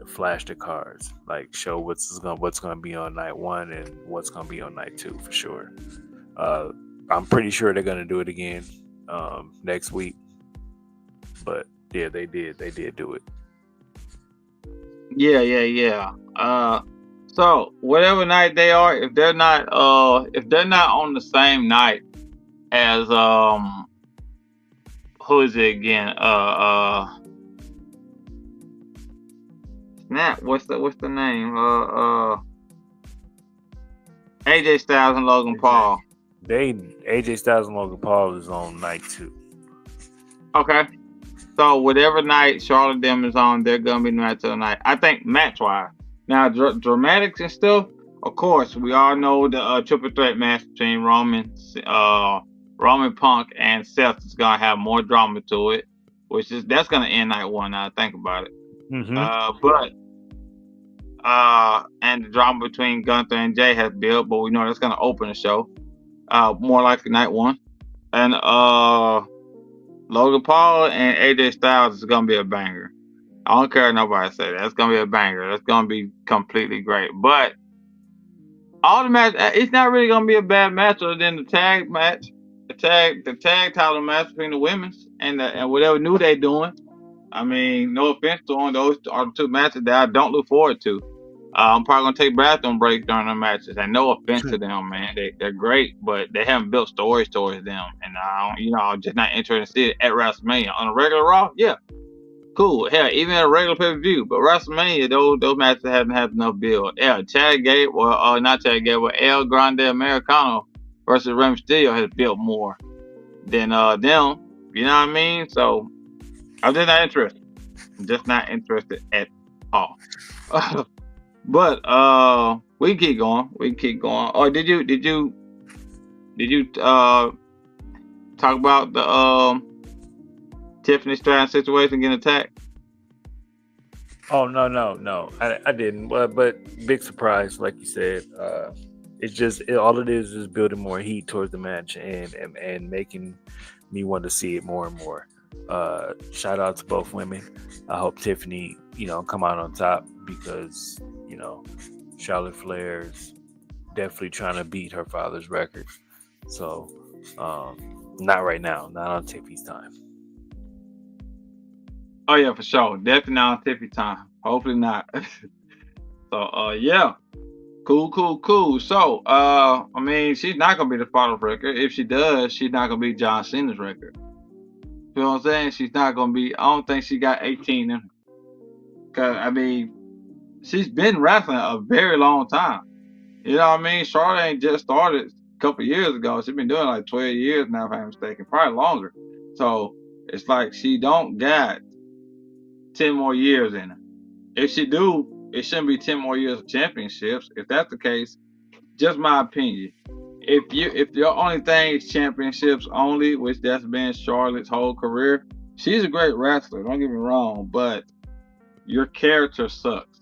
flash the cards, like show what's gonna be on night one and what's gonna be on night two for sure. I'm pretty sure they're gonna do it again next week. But yeah, they did do it. Yeah. So whatever night they are, if they're not on the same night as who is it again? Snap. What's the name? AJ Styles and Logan Paul. AJ Styles and Logan Paul is on night 2. Okay. So whatever night Charlotte them is on, they're gonna be match of the night. I think match wise. Now dramatics and stuff. Of course, we all know the triple threat match between Roman Punk and Seth is gonna have more drama to it, that's gonna end night one. Now I think about it. Mm-hmm. And the drama between Gunther and Jay has built, but we know that's gonna open the show. More likely night one, and Logan Paul and AJ Styles is gonna be a banger. I don't care what nobody say that. It's gonna be a banger. That's gonna be completely great. But all the match, it's not really gonna be a bad match other than the tag match, the tag title match between the women's and whatever new they doing. I mean, no offense to them, those are the two matches that I don't look forward to. I'm probably gonna take bathroom breaks during the matches, and no offense to them, man. They're great, but they haven't built stories towards them, and I'm just not interested to see it at WrestleMania on a regular Raw. Yeah, cool. Hell, even at a regular pay-per-view, but WrestleMania, those matches haven't had enough build. Yeah, not Chad Gable, El Grande Americano versus Rey Mysterio has built more than them. You know what I mean? So I'm just not interested. I'm just not interested at all. But we can keep going. Oh, did you talk about the Tiffany Stratton situation getting attacked? Oh no, I didn't. But big surprise, like you said. It's just all it is building more heat towards the match and making me want to see it more and more. Shout out to both women. I hope Tiffany, come out on top because Charlotte Flair's definitely trying to beat her father's record. So not right now, not on Tiffany's time. Oh yeah, for sure. Definitely not on Tiffany time. Hopefully not. So yeah. Cool. So I mean, she's not gonna be the father's record. If she does, she's not gonna be John Cena's record. You know what I'm saying? She's not gonna be. I don't think she got 18 in her. Cause I mean, she's been wrestling a very long time. You know what I mean? Charlotte ain't just started a couple years ago. She's been doing like 12 years now, if I'm mistaken, probably longer. So it's like she don't got 10 more years in her. If she do, it shouldn't be 10 more years of championships. If that's the case, just my opinion. If your only thing is championships only, which that's been Charlotte's whole career, she's a great wrestler. Don't get me wrong, but your character sucks.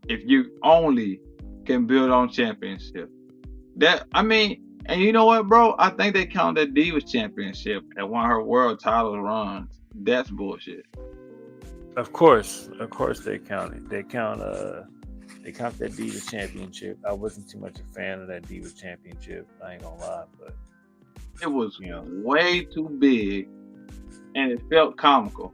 If you only can build on championship, that I mean, and you know what, bro? I think they count that Divas Championship at one of her world title runs. That's bullshit. Of course, they count it. They count that Divas Championship. I wasn't too much a fan of that Divas Championship. I ain't gonna lie, but It was way too big, and it felt comical.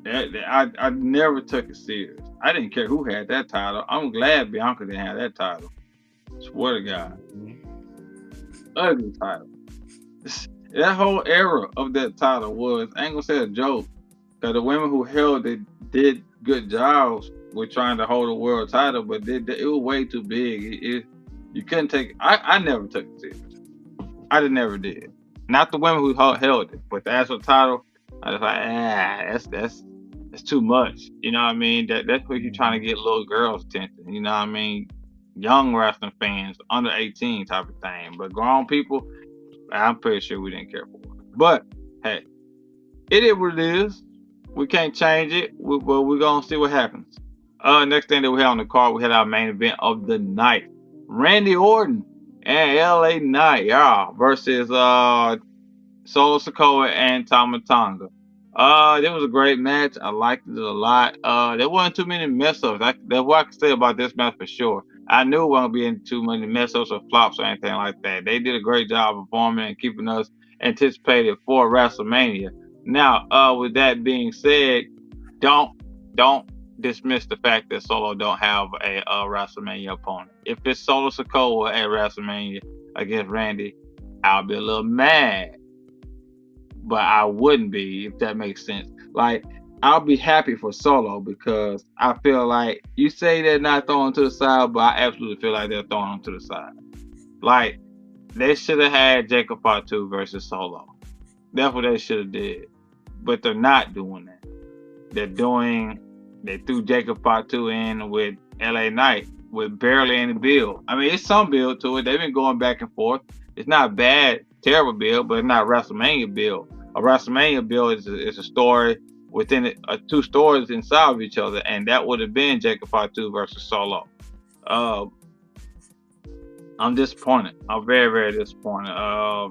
I never took it serious. I didn't care who had that title. I'm glad Bianca didn't have that title. Swear to God. Ugly title. That whole era of that title was, I ain't gonna say a joke, because the women who held it did good jobs with trying to hold a world title, but it was way too big. You couldn't take it. I never took it serious. I never did. Not the women who held it, but the actual title, I was like, that's too much. You know what I mean? That's what you're trying to get little girls' attention. You know what I mean? Young wrestling fans, under 18 type of thing. But grown people, I'm pretty sure we didn't care for it. But hey, it is what it is. We can't change it. We're gonna see what happens. Next thing that we had on the card, we had our main event of the night. Randy Orton and LA Knight, versus Solo Sikoa and Tama Tonga. It was a great match. I liked it a lot. There wasn't too many mess ups. That's what I can say about this match for sure. I knew it wasn't being too many mess ups or flops or anything like that. They did a great job of performing and keeping us anticipated for WrestleMania. Now, with that being said, don't dismiss the fact that Solo don't have a WrestleMania opponent. If it's Solo Sikoa at WrestleMania against Randy, I'll be a little mad, but I wouldn't be, if that makes sense. Like, I'll be happy for Solo because I feel like you say they're not throwing to the side, but I absolutely feel like they're throwing them to the side. Like, they should have had Jacob Fatu versus Solo. That's what they should have did. But they're not doing that. They threw Jacob Fatu in with LA Knight with barely any build. I mean, it's some build to it. They've been going back and forth. It's not bad, terrible build, but it's not WrestleMania build. A WrestleMania build is a story within it, two stories inside of each other, and that would have been Jacob Fatu versus Solo. I'm disappointed. I'm very, very disappointed.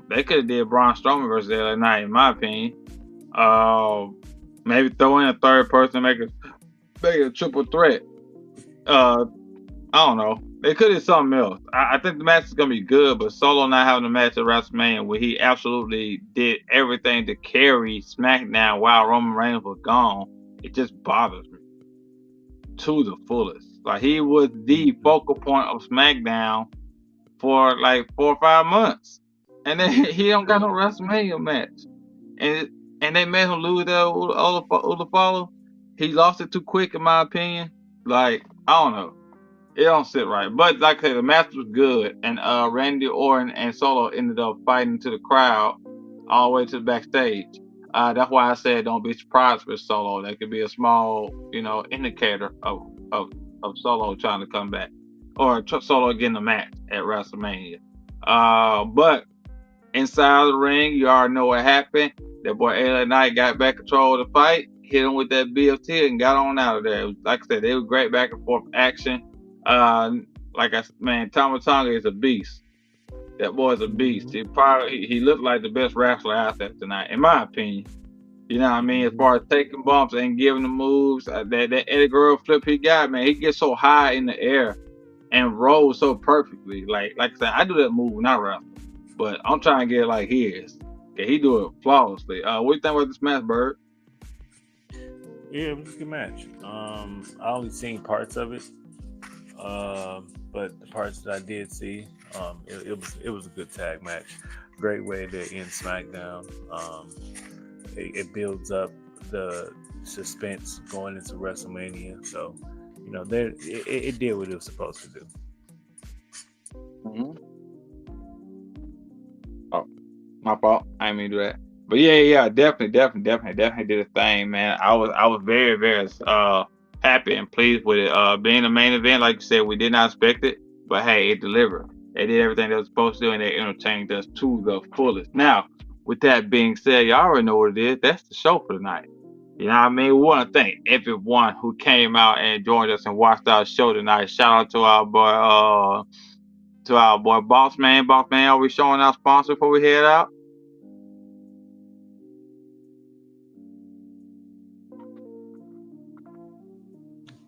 They could have did Braun Strowman versus LA Knight, in my opinion. Maybe throw in a third person, make a triple threat. I don't know. They could have something else. I think the match is gonna be good, but Solo not having a match at WrestleMania where he absolutely did everything to carry SmackDown while Roman Reigns was gone, it just bothers me to the fullest. Like, he was the focal point of SmackDown for like 4 or 5 months, and then he don't got no WrestleMania match, and they made him lose that Ulafalo. He lost it too quick, in my opinion. Like, I don't know. It don't sit right. But like I said, the match was good, and Randy Orton and Solo ended up fighting to the crowd all the way to the backstage. That's why I said don't be surprised with Solo. That could be a small, indicator of Solo trying to come back, or Solo getting a match at WrestleMania. But inside of the ring, you already know what happened. That boy LA Knight got back control of the fight, hit him with that BFT, and got on out of there. Like I said, they were great back and forth action. Tama Tonga is a beast. That boy's a beast. He looked like the best wrestler out there tonight, in my opinion. You know what I mean? As far as taking bumps and giving the moves, that Eddie Guerrero flip he got, man, he gets so high in the air and rolls so perfectly. Like I said, I do that move when I wrestle, but I'm trying to get it like his. Yeah, he do it flawlessly. What do you think about this match, Bird? Yeah, it was a good match. I only seen parts of it. But the parts that I did see, it was a good tag match. Great way to end SmackDown. It builds up the suspense going into WrestleMania. So, it did what it was supposed to do. Mm-hmm. Oh, my fault. I didn't mean to do that. But yeah, definitely did a thing, man. I was very, very happy and pleased with it. Being the main event, like you said, we did not expect it, but hey, it delivered. They did everything they was supposed to do, and they entertained us to the fullest. Now, with that being said, y'all already know what it is. That's the show for tonight. You know what I mean? We want to thank everyone who came out and joined us and watched our show tonight. Shout out to our boy Boss Man. Boss Man, are we showing our sponsor before we head out?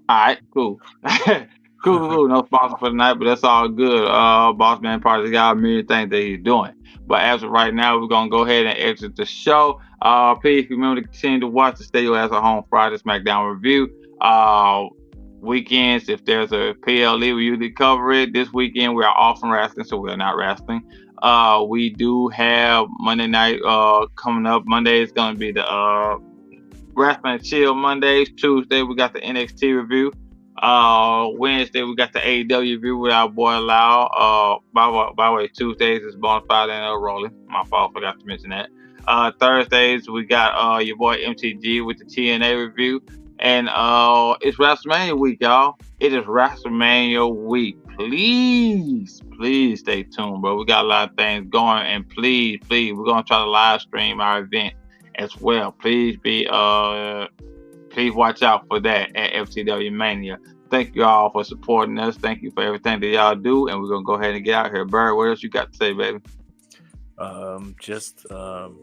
All right, cool. Cool. No sponsor for tonight, but that's all good. Boss Man probably got a million things that he's doing. But as of right now, we're gonna go ahead and exit the show. Please remember to continue to watch the Stay Your Ass at Home Friday SmackDown review. Weekends, if there's a PLE, we usually cover it. This weekend we are off from wrestling, so we're not wrestling. We do have Monday night coming up. Monday is gonna be the Wrestling and Chill Mondays. Tuesday we got the NXT review. Wednesday we got the AEW review with our boy Lau. By the way, Tuesdays is Bonafide and Rolling. My fault, forgot to mention that. Thursdays we got your boy MTG with the TNA review. And it's WrestleMania week, y'all. It is WrestleMania week. Please stay tuned, bro. We got a lot of things going, and please, we're gonna try to live stream our event as well. Please watch out for that at FTW Mania. Thank you all for supporting us. Thank you for everything that y'all do, and we're gonna go ahead and get out here. Bird, what else you got to say, baby? Just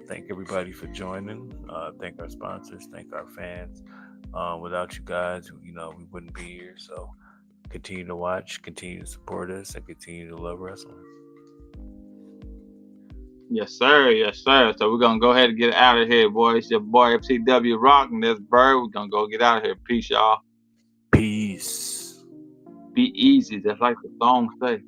thank everybody for joining. Thank our sponsors. Thank our fans. Without you guys, we wouldn't be here. So continue to watch, continue to support us, and continue to love wrestling. Yes, sir. So we're gonna go ahead and get out of here, boys. It's your boy FTW Rock, and this Bird. We're gonna go get out of here. Peace, y'all. Peace. Be easy, just like the song say.